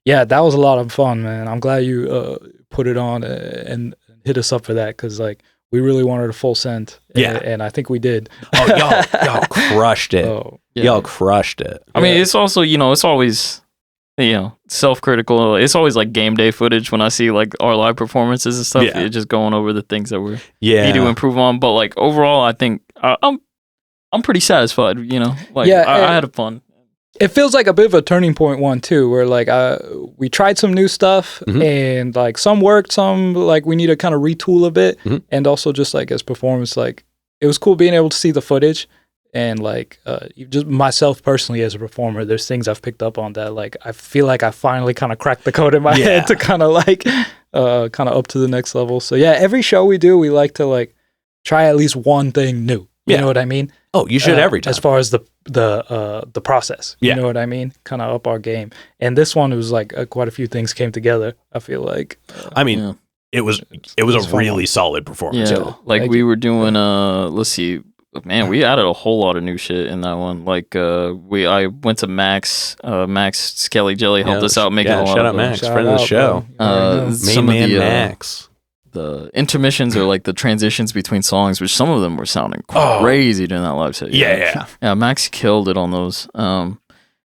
B: Yeah.
C: That was a lot of fun, man. I'm glad you put it on and hit us up for that, because like we really wanted a full send. And I think we did.
A: Oh, y'all crushed it. Y'all crushed it.
B: I mean, it's also, it's always, self-critical. It's always like game day footage when I see like our live performances and stuff. You're just going over the things that we need to improve on. But like overall, I think I'm pretty satisfied. I had fun.
C: It feels like a bit of a turning point one too, where like we tried some new stuff and like some worked, some like we need to kind of retool a bit, and also just like as performance, like it was cool being able to see the footage and like just myself personally as a performer. There's things I've picked up on that like I feel like I finally kind of cracked the code in my head to kind of like kind of up to the next level. So every show we do, we like to like try at least one thing new. You know what I mean?
A: Oh, you should every time.
C: As far as the process, you know what I mean? Kind of up our game. And this one, it was like quite a few things came together. I feel like.
A: It was a really solid performance.
B: Yeah, like we were doing. Let's see, man, we added a whole lot of new shit in that one. Like I went to Max. Max Skelly Jelly helped us out making a lot.
A: Shout out Max, friend of the show.
B: Some of the
A: Max.
B: The intermissions are like the transitions between songs, which some of them were sounding crazy during that live set.
A: Yeah.
B: Max killed it on those. And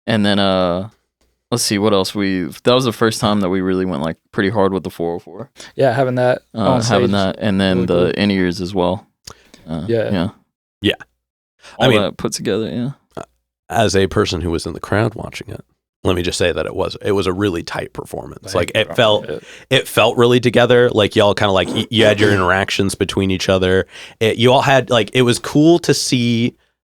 B: then let's see what else that was the first time that we really went like pretty hard with the 404.
C: Yeah, having that on stage,
B: and then really the in-ears as well.
A: Yeah.
B: All that put together.
A: As a person who was in the crowd watching it, let me just say that it was a really tight performance. Like it felt really together. Like y'all kind of like you had your interactions between each other. You all had like, it was cool to see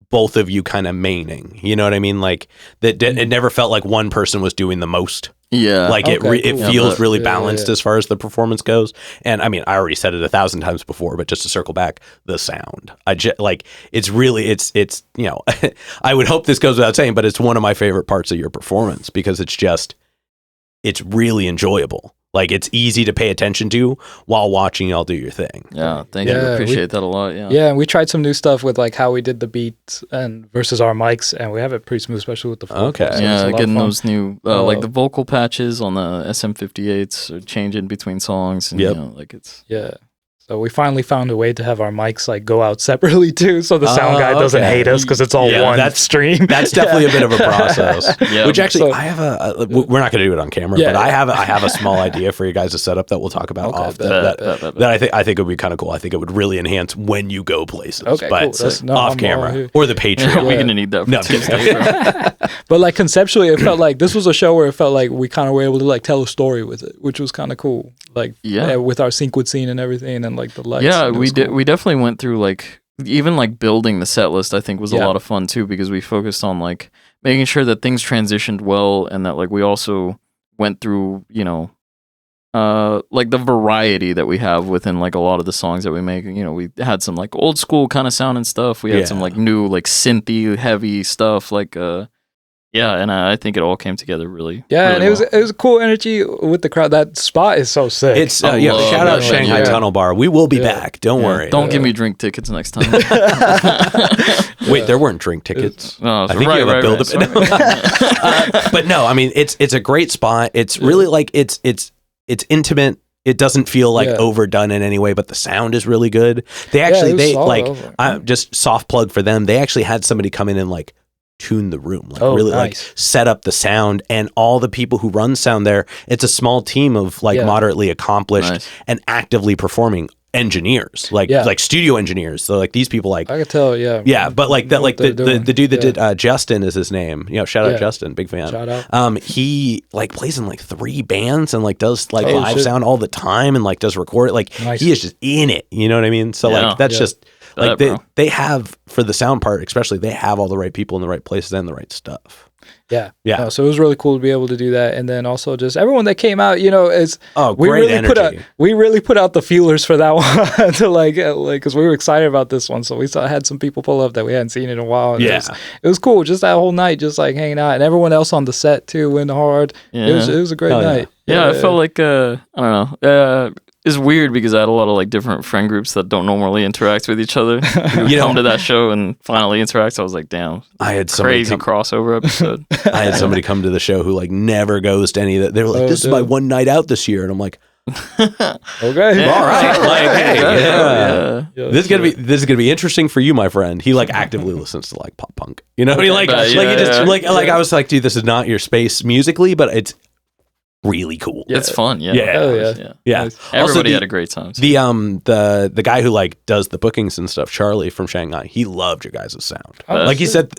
A: both of you kind of maining, you know what I mean? Like that it never felt like one person was doing the most.
B: Yeah.
A: Like it feels really balanced as far as the performance goes. And I mean, I already said it 1,000 times before, but just to circle back, the sound. It's really, I would hope this goes without saying, but it's one of my favorite parts of your performance because it's really enjoyable. Like it's easy to pay attention to while watching y'all do your thing.
B: Yeah, thank you. Appreciate that a lot.
C: Yeah, and we tried some new stuff with like how we did the beats and versus our mics, and we have it pretty smooth, especially with the full.
A: Okay.
B: So getting those new like the vocal patches on the SM58s are changing between songs. And, it's
C: So we finally found a way to have our mics like go out separately too, so the sound guy doesn't hate us because it's all one stream.
A: That's definitely a bit of a process. Which actually, I have we're not going to do it on camera, but I have a small idea for you guys to set up that we'll talk about off that I think would be kind of cool. I think it would really enhance when you go places.
C: Okay,
A: but
C: cool.
A: Off camera or the Patreon.
B: We're going to need that.
A: No,
C: but like conceptually, it felt like this was a show where it felt like we kind of were able to like tell a story with it, which was kind of cool. Like with our sequencing and everything and like the lights.
B: Yeah, we definitely went through like even like building the set list. I think was a lot of fun too because we focused on like making sure that things transitioned well and that like we also went through like the variety that we have within like a lot of the songs that we make. You know, we had some like old school kind of sounding stuff. We had some like new like synthy heavy stuff. Like and I think it all came together really.
C: Yeah,
B: really
C: and it was a cool energy with the crowd. That spot is so sick.
A: It's shout out Shanghai Tunnel Bar. We will be back. Don't worry.
B: Don't give me drink tickets next time.
A: Wait, there weren't drink tickets.
B: No,
A: I think you have a build up. But no, I mean it's a great spot. It's really like it's intimate. It doesn't feel like overdone in any way, but the sound is really good. They actually just soft plug for them. They actually had somebody come in and like tune the room, like like set up the sound, and all the people who run sound there. It's a small team of like moderately accomplished and actively performing engineers, like studio engineers. So like these people, like
C: I could tell,
A: but like that, like the dude that did Justin is his name. You know, shout out Justin, big fan.
C: Shout out.
A: He like plays in like 3 bands and like does like live sound all the time and like does record it. Like he is just in it. You know what I mean? So like that's just like they have, for the sound part especially, they have all the right people in the right places and the right stuff.
C: Yeah. So it was really cool to be able to do that, and then also just everyone that came out. You know,
A: great energy.
C: We really put out the feelers for that one to like because we were excited about this one. So we had some people pull up that we hadn't seen in a while. And it was cool. Just that whole night, just like hanging out, and everyone else on the set too went hard.
B: Yeah.
C: It was a great night.
B: Yeah, I felt like I don't know. It's weird because I had a lot of like different friend groups that don't normally interact with each other. You come to that show and finally interact. So I was like, damn,
A: I had
B: crazy crossover episode.
A: I had somebody come to the show who like never goes to any of that. They were like, this is my one night out this year. And I'm like,
C: okay,
A: all right. Like, hey, this is gonna be interesting for you, my friend. He like actively listens to like pop punk. You know, he like I was like, dude, this is not your space musically, but it's really cool.
B: It's fun. Yeah.
A: Nice.
B: Everybody had a great time.
A: The guy who like does the bookings and stuff, Charlie from Shanghai, he loved your guys' sound. Like he said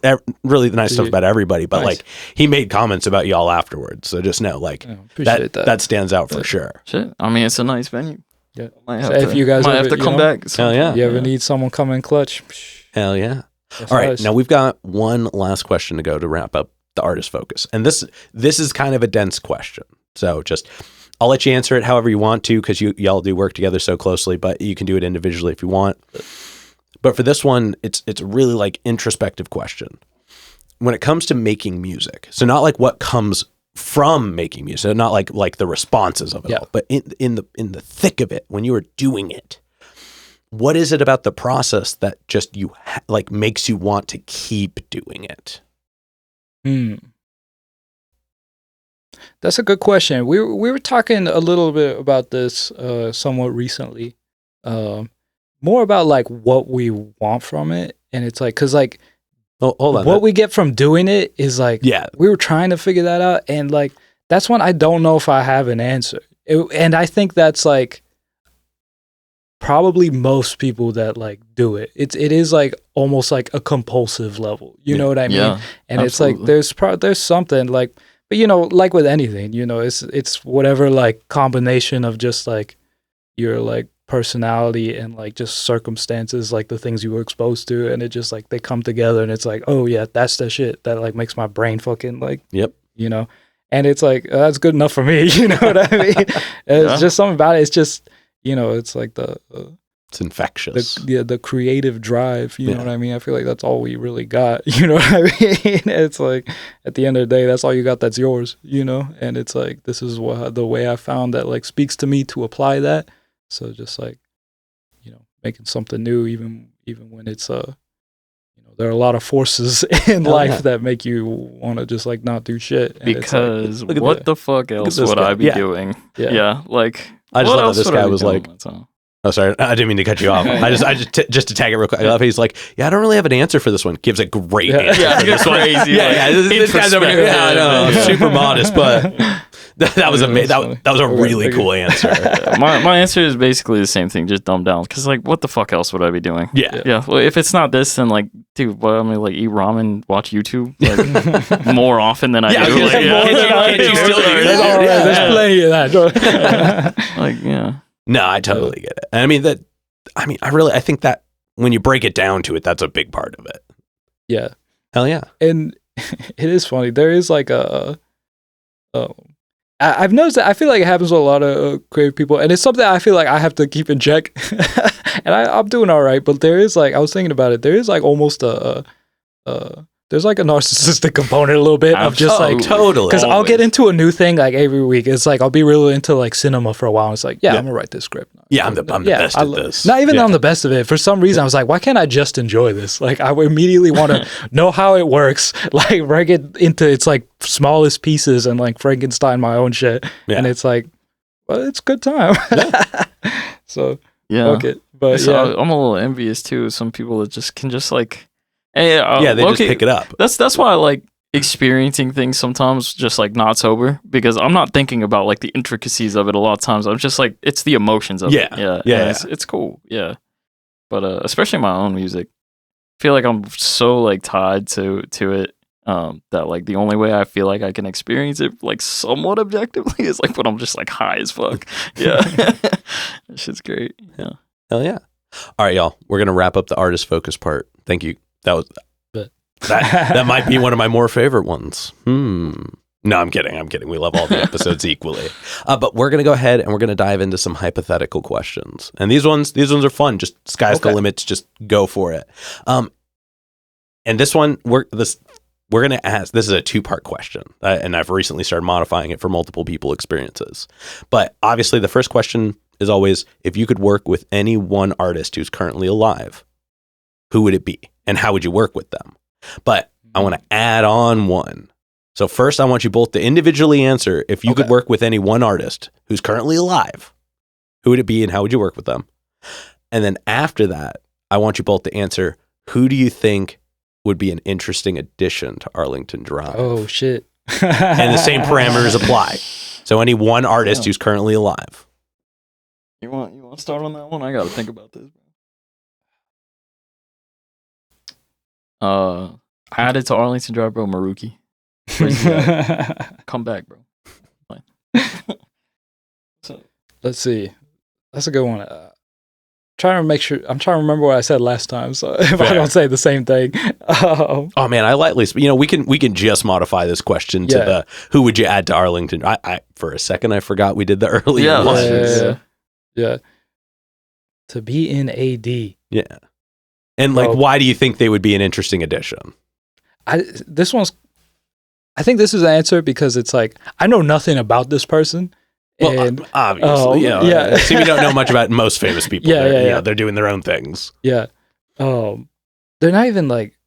A: really nice stuff about everybody, but like he made comments about y'all afterwards. So just know like that stands out for sure.
B: Shit. I mean, it's a nice venue.
C: Yeah. If you guys
B: have to come back.
A: Hell yeah.
C: You ever need someone come in clutch?
A: Hell yeah. All right. Now we've got one last question to go to wrap up the artist focus. And this is kind of a dense question. So I'll let you answer it however you want to, because y'all do work together so closely, but you can do it individually if you want. But for this one, it's a really like introspective question. When it comes to making music, so not like what comes from making music, not like the responses of it all, but in the thick of it, when you are doing it, what is it about the process that just like makes you want to keep doing it?
C: That's a good question. We were talking a little bit about this somewhat recently. More about like what we want from it, and it's like because like
A: hold on,
C: what we get from doing it is like we were trying to figure that out, and like that's when I don't know if I have an answer, and I think that's like probably most people that like do it. It is like almost like a compulsive level. You know what I mean?
B: Yeah,
C: and
B: absolutely.
C: it's like there's something like. But you know, like with anything, you know, it's whatever like combination of just like your like personality and like just circumstances, like the things you were exposed to, and it just like they come together, and it's like, oh yeah, that's the shit that like makes my brain fucking like, you know, and it's like that's good enough for me, you know what I mean? It's just something about it. It's just, you know, it's like
A: it's infectious.
C: The creative drive, you know what I mean? I feel like that's all we really got, you know what I mean? It's like, at the end of the day, that's all you got that's yours, you know? And it's like, this is the way I found that like speaks to me to apply that. So just like, you know, making something new, even when it's, you know, there are a lot of forces in life that make you want to just like not do shit. And
B: because like, what the fuck else would I be doing? Yeah. Like,
A: I just love that this guy was like, oh, sorry. I didn't mean to cut you off. I just to tag it real quick. I love he's like, I don't really have an answer for this one. Gives a great answer.
B: It's crazy.
A: This guy's over here. I know. Super modest, but that was amazing. That was a really cool answer.
B: My answer is basically the same thing, just dumbed down. Because like, what the fuck else would I be doing? Yeah. Well, if it's not this, then like, dude, what I'm gonna like eat ramen, watch YouTube like more often than I do. Like,
A: can't you still do that?
C: There's plenty of that.
B: Like, yeah.
A: No, I totally get it. I mean I think that when you break it down to it, that's a big part of it.
C: Yeah.
A: Hell yeah.
C: And it is funny. There is like a I've noticed that. I feel like it happens with a lot of creative people, and it's something I feel like I have to keep in check. And I'm doing all right, but there is like, I was thinking about it. There is like almost there's like a narcissistic component a little bit of just like
A: totally,
C: because I'll get into a new thing like every week. It's like I'll be really into like cinema for a while. And it's like, I'm gonna write this script.
A: I'm the best at this.
C: Not even I'm the best of it. For some reason, I was like, why can't I just enjoy this? Like I would immediately want to know how it works. Like break it into its like smallest pieces and like Frankenstein my own shit. Yeah. And it's like, well, it's a good time. So fuck it. But
B: so I'm a little envious too. Some people that just can just like. Hey,
A: they just pick it up.
B: That's why I like experiencing things sometimes, just like not sober, because I'm not thinking about like the intricacies of it a lot of times. I'm just like, it's the emotions of it. Yeah. It's cool. Yeah, but especially my own music, I feel like I'm so like tied to it that like the only way I feel like I can experience it like somewhat objectively is like when I'm just like high as fuck. Yeah, that shit's great. Yeah,
A: hell yeah. All right, y'all. We're gonna wrap up the artist focus part. Thank you. That might be one of my more favorite ones. No, I'm kidding. We love all the episodes equally. But we're gonna go ahead and we're gonna dive into some hypothetical questions. And these ones are fun. Just sky's the limits. Just go for it. And this one we're gonna ask. This is a 2-part question, and I've recently started modifying it for multiple people experiences. But obviously, the first question is always: if you could work with any one artist who's currently alive, who would it be? And how would you work with them? But I want to add on one. So first, I want you both to individually answer if you could work with any one artist who's currently alive, who would it be and how would you work with them? And then after that, I want you both to answer, who do you think would be an interesting addition to Arlington Drive?
C: Oh, shit.
A: And the same parameters apply. So any one artist who's currently alive.
B: You want to start on that one? I got to think about this. Added to Arlington Drive, bro. Maruki. Come back, bro.
C: So let's see. That's a good one. I'm trying to remember what I said last time. So if I don't say the same thing,
A: oh man, I lightly. We can just modify this question to the who would you add to Arlington? I for a second I forgot we did the early ones.
C: Yeah. To be in AD.
A: Yeah. And like, why do you think they would be an interesting addition?
C: I think this is the answer because it's like, I know nothing about this person.
A: Well, obviously, I see we don't know much about most famous people. They're doing their own things. Yeah.
C: They're not even like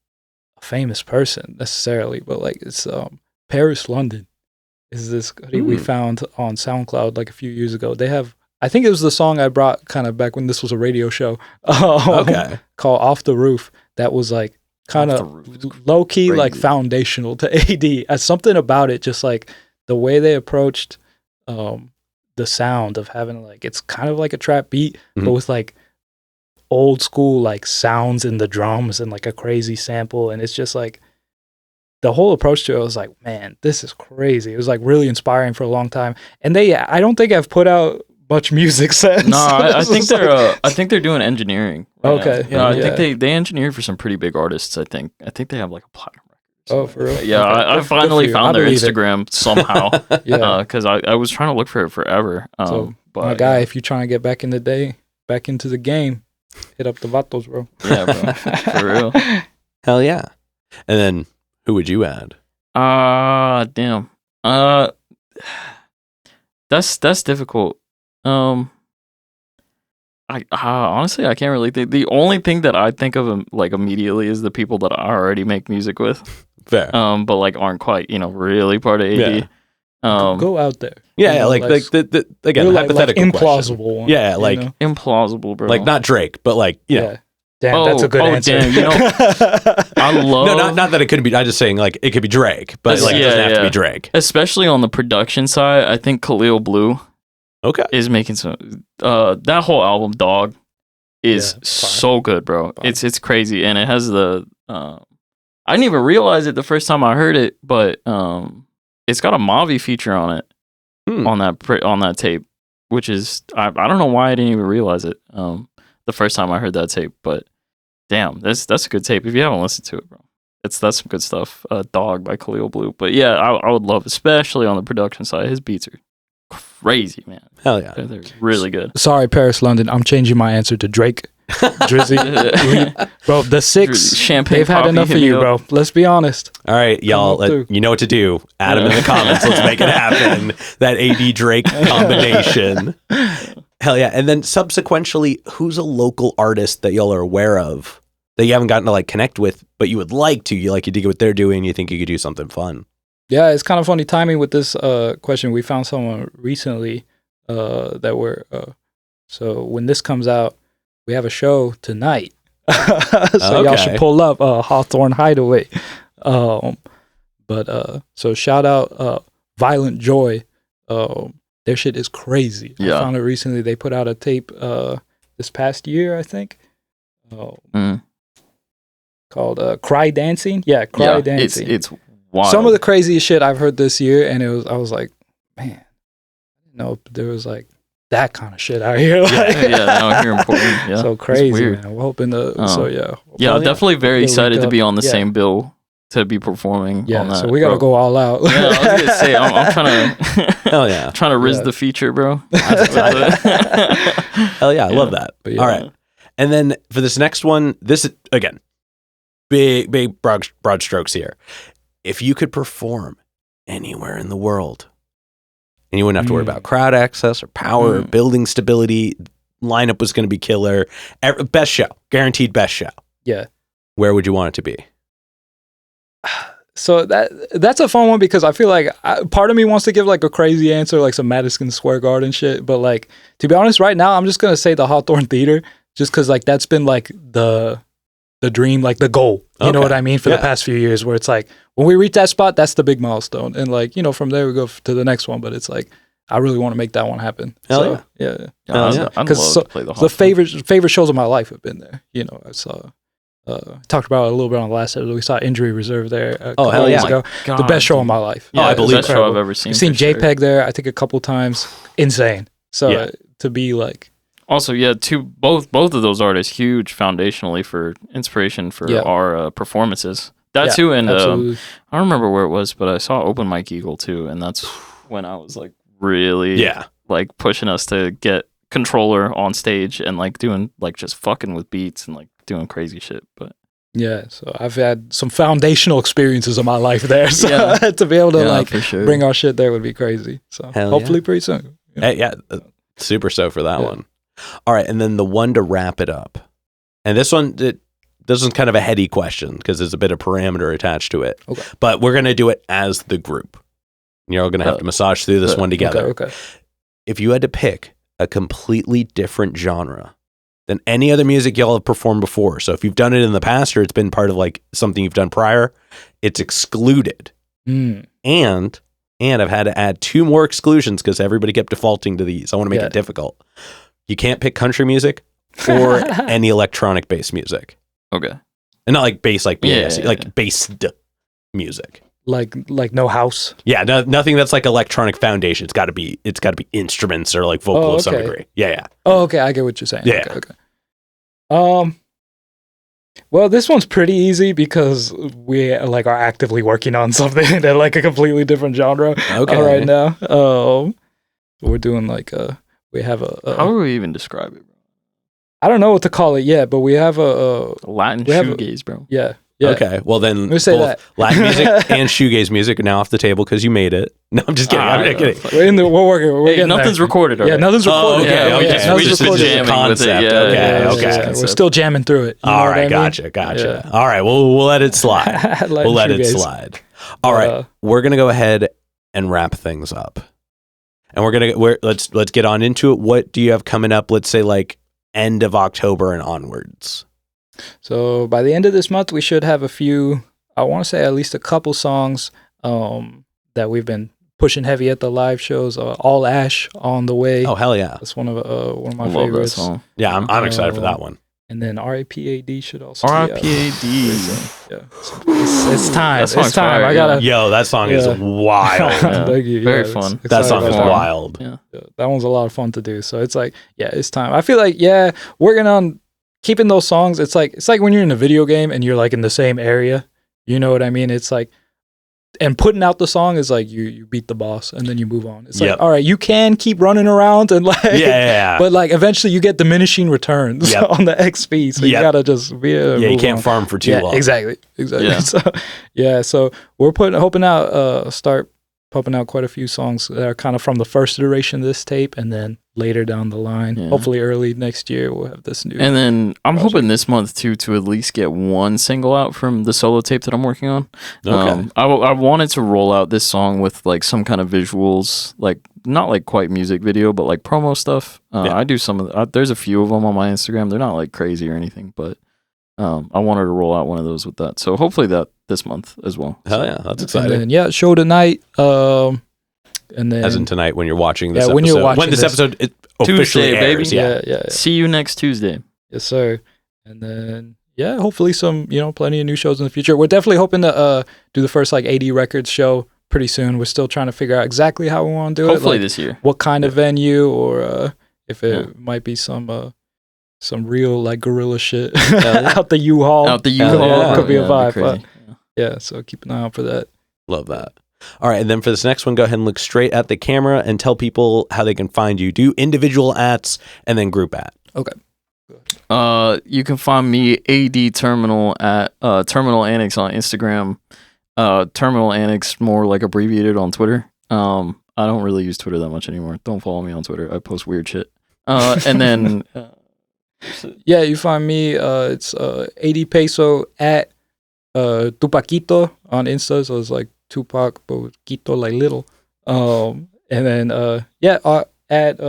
C: a famous person necessarily, but like it's Paris London is this we found on SoundCloud like a few years ago. They have, I think it was the song I brought kind of back when this was a radio show. Called Off the Roof. That was like kind of low key, like foundational to AD. As something about it, just like the way they approached the sound of having like, it's kind of like a trap beat, but with like old school like sounds in the drums and like a crazy sample. And it's just like the whole approach to it, I was like, man, this is crazy. It was like really inspiring for a long time. And I don't think I've put out much music since.
B: No, I think they're doing engineering.
C: Right okay.
B: Now. I think they engineered for some pretty big artists. I think they have like a platinum record.
C: Oh, for real?
B: Yeah, okay. I finally found their Instagram somehow. Because I was trying to look for it forever.
C: But my guy, if you're trying to get back into the game, hit up the Vatos, bro.
B: Yeah, bro. For real.
A: Hell yeah. And then who would you add?
B: Damn. That's difficult. I honestly I can't really think. The only thing that I think of like immediately is the people that I already make music with.
A: Fair.
B: But like aren't quite really part of AD.
C: Yeah. Go out there.
A: Yeah, like the again hypothetical
C: implausible one.
A: Yeah, like
B: implausible, bro.
A: Like not Drake, but like yeah.
C: Damn, that's a good answer.
B: Damn, I love.
A: No, not that it couldn't be. I'm just saying like it could be Drake, but like it doesn't have to be Drake.
B: Especially on the production side, I think Khalil Blue. Is making some that whole album Dog is so good, bro. Fine. It's crazy, and it has the I didn't even realize it the first time I heard it, but it's got a Mavi feature on it on that tape, which is I don't know why I didn't even realize it the first time I heard that tape, but damn, that's a good tape if you haven't listened to it, bro. that's some good stuff. Dog by Khalil Blue. But yeah, I would love, especially on the production side, his beats are crazy, man.
A: Hell yeah.
B: They're really good.
C: Sorry, Paris, London. I'm changing my answer to Drake. Drizzy. Bro, the six,
B: Champagne
C: they've had
B: Poppy
C: enough of
B: hit me
C: you,
B: up.
C: bro. Let's be honest.
A: All right, y'all, you know what to do. Add them in the comments. Let's make it happen. That AD Drake combination. Hell yeah. And then subsequently, who's a local artist that y'all are aware of that you haven't gotten to like connect with, but you would like to? You dig what they're doing. You think you could do something fun.
C: Yeah, it's kind of funny timing with this question. We found someone recently that we're... so when this comes out, we have a show tonight. So y'all should pull up Hawthorne Hideaway. But so shout out Violent Joy. Their shit is crazy.
B: Yeah.
C: I found it recently. They put out a tape this past year, I think. Called Cry Dancing. Yeah, Cry Dancing.
B: It's wild.
C: Some of the craziest shit I've heard this year, and I was like, man, I didn't know there was like that kind of shit out here.
B: Out here in Portland. Yeah.
C: So crazy, man. We're hoping to.
B: Yeah, definitely very excited to be on the
C: Yeah.
B: same bill to be performing. On that,
C: so we gotta go all out.
B: Yeah, I was gonna say I'm trying to.
A: Hell yeah.
B: Trying to riz the feature, bro.
A: Hell yeah, I love that.
C: Yeah.
A: All right. And then for this next one, this is, again, big broad strokes here. If you could perform anywhere in the world, and you wouldn't have to worry about crowd access or power or building stability, lineup was going to be killer. Best show, guaranteed best show.
C: Yeah.
A: Where would you want it to be?
C: So that's a fun one because I feel like part of me wants to give like a crazy answer, like some Madison Square Garden shit. But like, to be honest, right now, I'm just going to say the Hawthorne Theater just because like that's been like the dream, like the goal. You know what I mean? For the past few years where it's like, when we reach that spot, that's the big milestone. And like, from there we go to the next one. But it's like, I really want to make that one happen.
A: Hell
C: yeah.
B: I'd love to play the Hawthorne.
C: The favorite shows of my life have been there. I saw... talked about it a little bit on the last episode. We saw Injury Reserve there a couple years ago.
B: God,
C: the best show of my life.
B: Yeah,
A: I believe
B: best show I've ever seen.
C: I've seen
B: for sure.
C: JPEG there, I think a couple times. Insane. So to be like...
B: Also, both of those artists, huge foundationally for inspiration for our performances. That too, and I don't remember where it was, but I saw Open Mike Eagle too, and that's when I was like really like pushing us to get controller on stage and like doing like just fucking with beats and like doing crazy shit. But
C: so I've had some foundational experiences of my life there. So to be able to bring our shit there would be crazy. So hopefully pretty soon.
A: Super so for that one. All right, and then the one to wrap it up. And this one's kind of a heady question because there's a bit of parameter attached to it. Okay. But we're going to do it as the group. You're all going to have to massage through this one together.
C: Okay.
A: If you had to pick a completely different genre than any other music y'all have performed before, so if you've done it in the past or it's been part of like something you've done prior, it's excluded. And I've had to add 2 more exclusions because everybody kept defaulting to these. I want to make it difficult. You can't pick country music or any electronic based music.
B: Okay.
A: And not like bass, like BAS, like based music.
C: Like no house.
A: Yeah, nothing that's like electronic foundation. It's got to be instruments or like vocal to some degree. Yeah.
C: Oh, okay. I get what you're saying.
A: Yeah.
C: Okay. Well, this one's pretty easy because we like are actively working on something that like a completely different genre right now. We're doing like we have
B: how do we even describe it, bro?
C: I don't know what to call it yet, but we have a
B: Latin shoegaze, bro.
C: Yeah.
A: Okay. Well, then
C: let me say that
A: Latin music and shoegaze music are now off the table because you made it. No, I'm just kidding. I'm kidding.
C: We're working. We're
B: nothing's recorded. Already.
C: Yeah, nothing's recorded.
B: We just jamming with it.
A: Okay.
C: We're still jamming through it.
A: All right. Gotcha.
C: Yeah.
A: All right. We'll let it slide. We'll let it slide. All right. We're gonna go ahead and wrap things up, and let's get on into it. What do you have coming up? Let's say like end of October and onwards.
C: So by the end of this month, we should have a few, I want to say at least a couple songs that we've been pushing heavy at the live shows. All Ash on the way.
A: Oh, hell yeah.
C: That's one of my favorites.
B: That song.
A: Yeah, I'm excited for that one.
C: And then RAPAD should also
B: RAPAD.
C: Yeah. It's time. It's time.
B: Fire,
C: I gotta.
A: Yo, that song is wild.
C: Thank you.
B: Very fun.
A: That song is wild.
C: Yeah. That one's a lot of fun to do. So it's like, it's time. I feel like, working on keeping those songs. It's like when you're in a video game and you're like in the same area You know what I mean? It's like, and putting out the song is like you beat the boss and then you move on. It's like, all right, you can keep running around and like, but like eventually you get diminishing returns on the XP. So you gotta just be
A: you can't farm for too long.
C: Exactly. So we're hoping out start pumping out quite a few songs that are kind of from the first iteration of this tape, and then later down the line, hopefully early next year, we'll have this new.
B: And then I'm hoping this month too to at least get one single out from the solo tape that I'm working on. Okay. I wanted to roll out this song with like some kind of visuals, like not like quite music video, but like promo stuff. I do some of there's a few of them on my Instagram. They're not like crazy or anything, but I wanted to roll out one of those with that. So hopefully that this month as well.
A: Hell yeah, that's exciting.
C: And then, show tonight. And then,
A: as in tonight when you're watching this episode.
C: When you're watching
A: this episode officially
B: Tuesday,
A: airs.
B: Baby. Yeah. See you next Tuesday.
C: Yes, sir. And then hopefully some plenty of new shows in the future. We're definitely hoping to do the first like 80 Records show pretty soon. We're still trying to figure out exactly how we want to do
B: hopefully
C: it. Like,
B: this year.
C: What kind of venue, or if it might be some real like guerrilla shit out the U-Haul.
B: Out the U-Haul.
C: Could be a vibe. So keep an eye out for that.
A: Love that. All right, and then for this next one, go ahead and look straight at the camera and tell people how they can find you. Do individual @ and then group @.
C: Okay.
B: You can find me AD Terminal at Terminal Annex on Instagram. Terminal Annex more like abbreviated on Twitter. I don't really use Twitter that much anymore. Don't follow me on Twitter. I post weird shit. And then
C: you find me. It's AD Peso at Tupaquito on Insta. So it's like Tupac, but with Quito like little. And then at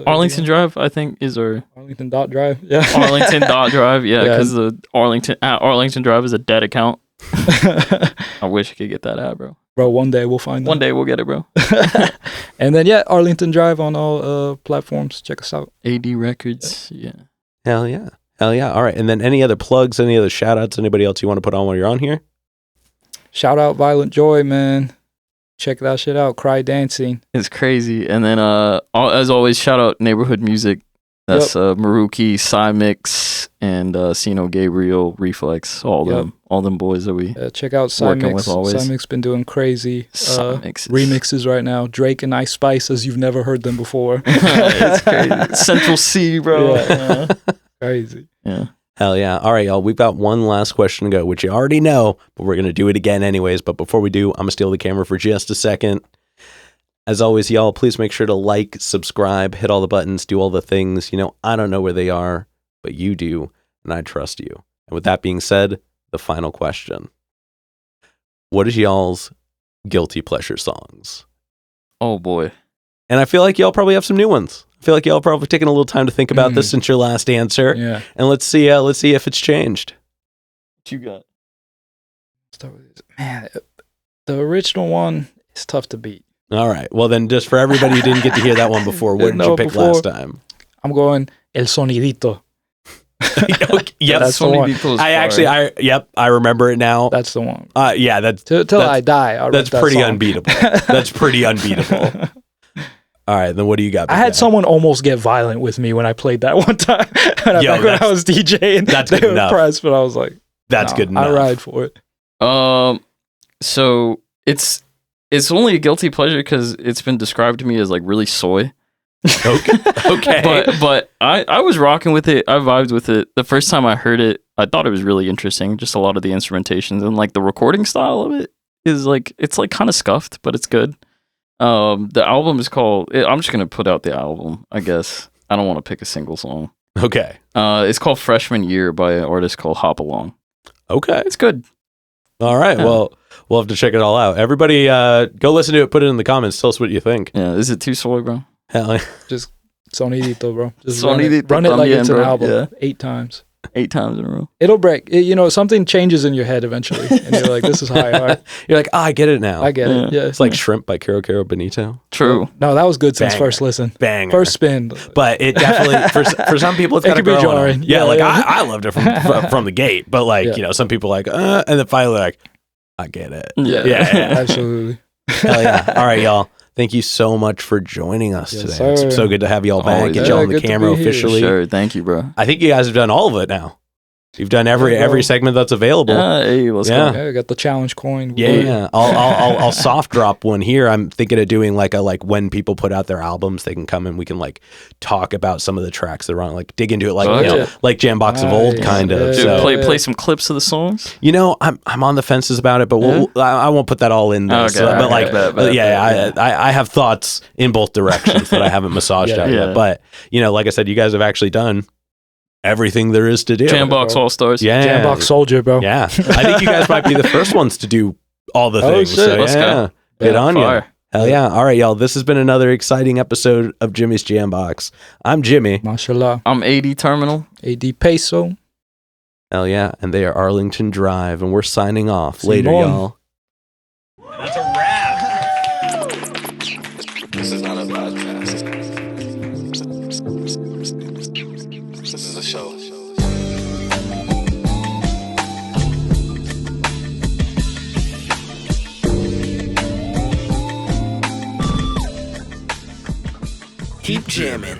B: Arlington Drive, I think is our
C: Arlington.drive. Yeah.
B: Arlington.drive. Because the Arlington Drive is a dead account. I wish I could get that out, bro.
C: Bro, one day we'll find it.
B: One day we'll get it, bro.
C: And then Arlington Drive on all platforms. Check us out.
B: AD Records. Yeah.
A: Hell yeah. All right. And then any other plugs, any other shout outs, anybody else you want to put on while you're on here?
C: Shout out Violent Joy, man. Check that shit out. Cry Dancing.
B: It's crazy. And then as always, shout out Neighborhood Music. That's Maruki, Cymix, and Sino Gabriel, Reflex, all them boys that we
C: check out
B: working with
C: Cymix.
B: always.
C: Cymix been doing crazy remixes right now. Drake and Ice Spice, as you've never heard them before.
B: It's crazy. Central C, bro.
C: Crazy.
B: Yeah.
A: Hell yeah. All right, y'all. We've got one last question to go, which you already know, but we're going to do it again anyways. But before we do, I'm going to steal the camera for just a second. As always, y'all, please make sure to like, subscribe, hit all the buttons, do all the things. I don't know where they are, but you do, and I trust you. And with that being said, the final question. What is y'all's guilty pleasure songs?
B: Oh, boy.
A: And I feel like y'all probably have some new ones. I feel like y'all probably taken a little time to think about this since your last answer.
C: Yeah.
A: And let's see if it's changed.
B: What you got?
C: Man, the original one is tough to beat.
A: All right. Well, then just for everybody who didn't get to hear that one before, what did you pick last time?
C: I'm going El Sonidito.
A: Yep.
C: That's the one.
A: I remember it now.
C: That's the one.
A: That's
C: till I die.
A: That's pretty unbeatable. That's pretty unbeatable. All right, then what do you got?
C: I had someone almost get violent with me when I played that one time. When I was DJing.
A: That's
C: they
A: good
C: were
A: enough.
C: impressed, but I was like,
A: that's good enough.
C: I ride for it.
B: So it's only a guilty pleasure because it's been described to me as like really soy.
A: Okay.
B: But I was rocking with it. I vibed with it. The first time I heard it, I thought it was really interesting. Just a lot of the instrumentations and like the recording style of it is like, it's like kind of scuffed, but it's good. The album is called, I'm just going to put out the album, I guess. I don't want to pick a single song.
A: Okay.
B: It's called Freshman Year by an artist called Hop Along.
A: Okay.
B: It's good.
A: All right. Well, we'll have to check it all out. Everybody, go listen to it. Put it in the comments. Tell us what you think.
B: Yeah. Is it too soy, bro?
A: Hell yeah.
C: Just Sonidito, bro. Just
B: Sonidito
C: run it like it's an
B: bro.
C: album 8 times.
B: 8 times in a row.
C: It'll break. Something changes in your head eventually. And you're like, this is high art.
A: You're like, I get it now.
C: I get it. Yeah.
A: It's like Shrimp by Caro Caro Benito.
B: True.
C: No, that was good since
A: Banger.
C: first listen.
A: Banger.
C: First spin.
A: But it definitely, for some people, it's
C: It
A: kind of
C: could be jarring.
A: Yeah,
C: Yeah,
A: like
C: yeah.
A: I loved it from the gate. But like, some people are like, and then finally like, I get it.
B: Yeah.
C: Absolutely.
A: Hell yeah. All right, y'all. Thank you so much for joining us today.
C: Sir.
A: It's so good to have y'all back.
B: Always.
A: Get y'all on the
C: Good to
A: camera
C: be here.
A: officially.
B: Sure. Thank you, bro.
A: I think you guys have done all of it now. You've done every segment that's available.
B: Hey, let's go.
C: Yeah, I got the challenge coin.
A: Yeah. I'll soft drop one here. I'm thinking of doing like when people put out their albums, they can come and we can like talk about some of the tracks they're on, like dig into it, like like Jambox of old, kind of.
B: Dude,
A: So
B: play some clips of the songs.
A: I'm on the fences about it, but I won't put that all in there.
B: Okay,
A: I have thoughts in both directions that I haven't massaged out yet. But like I said, you guys have actually done everything there is to do.
B: Jambox All Stars.
A: Yeah.
C: Jambox Soldier, bro.
A: Yeah. I think you guys might be the first ones to do all the things.
C: Shit.
A: So,
B: Let's go.
A: Good on
B: Fire.
A: you. Hell yeah. All right, y'all. This has been another exciting episode of Jimmy's Jambox. I'm Jimmy.
C: Mashallah.
B: I'm AD Terminal.
C: AD Peso.
A: Hell yeah. And they are Arlington Drive. And we're signing off. Later, y'all.
D: That's a wrap. This is not a podcast. This is a show.
E: Keep jamming.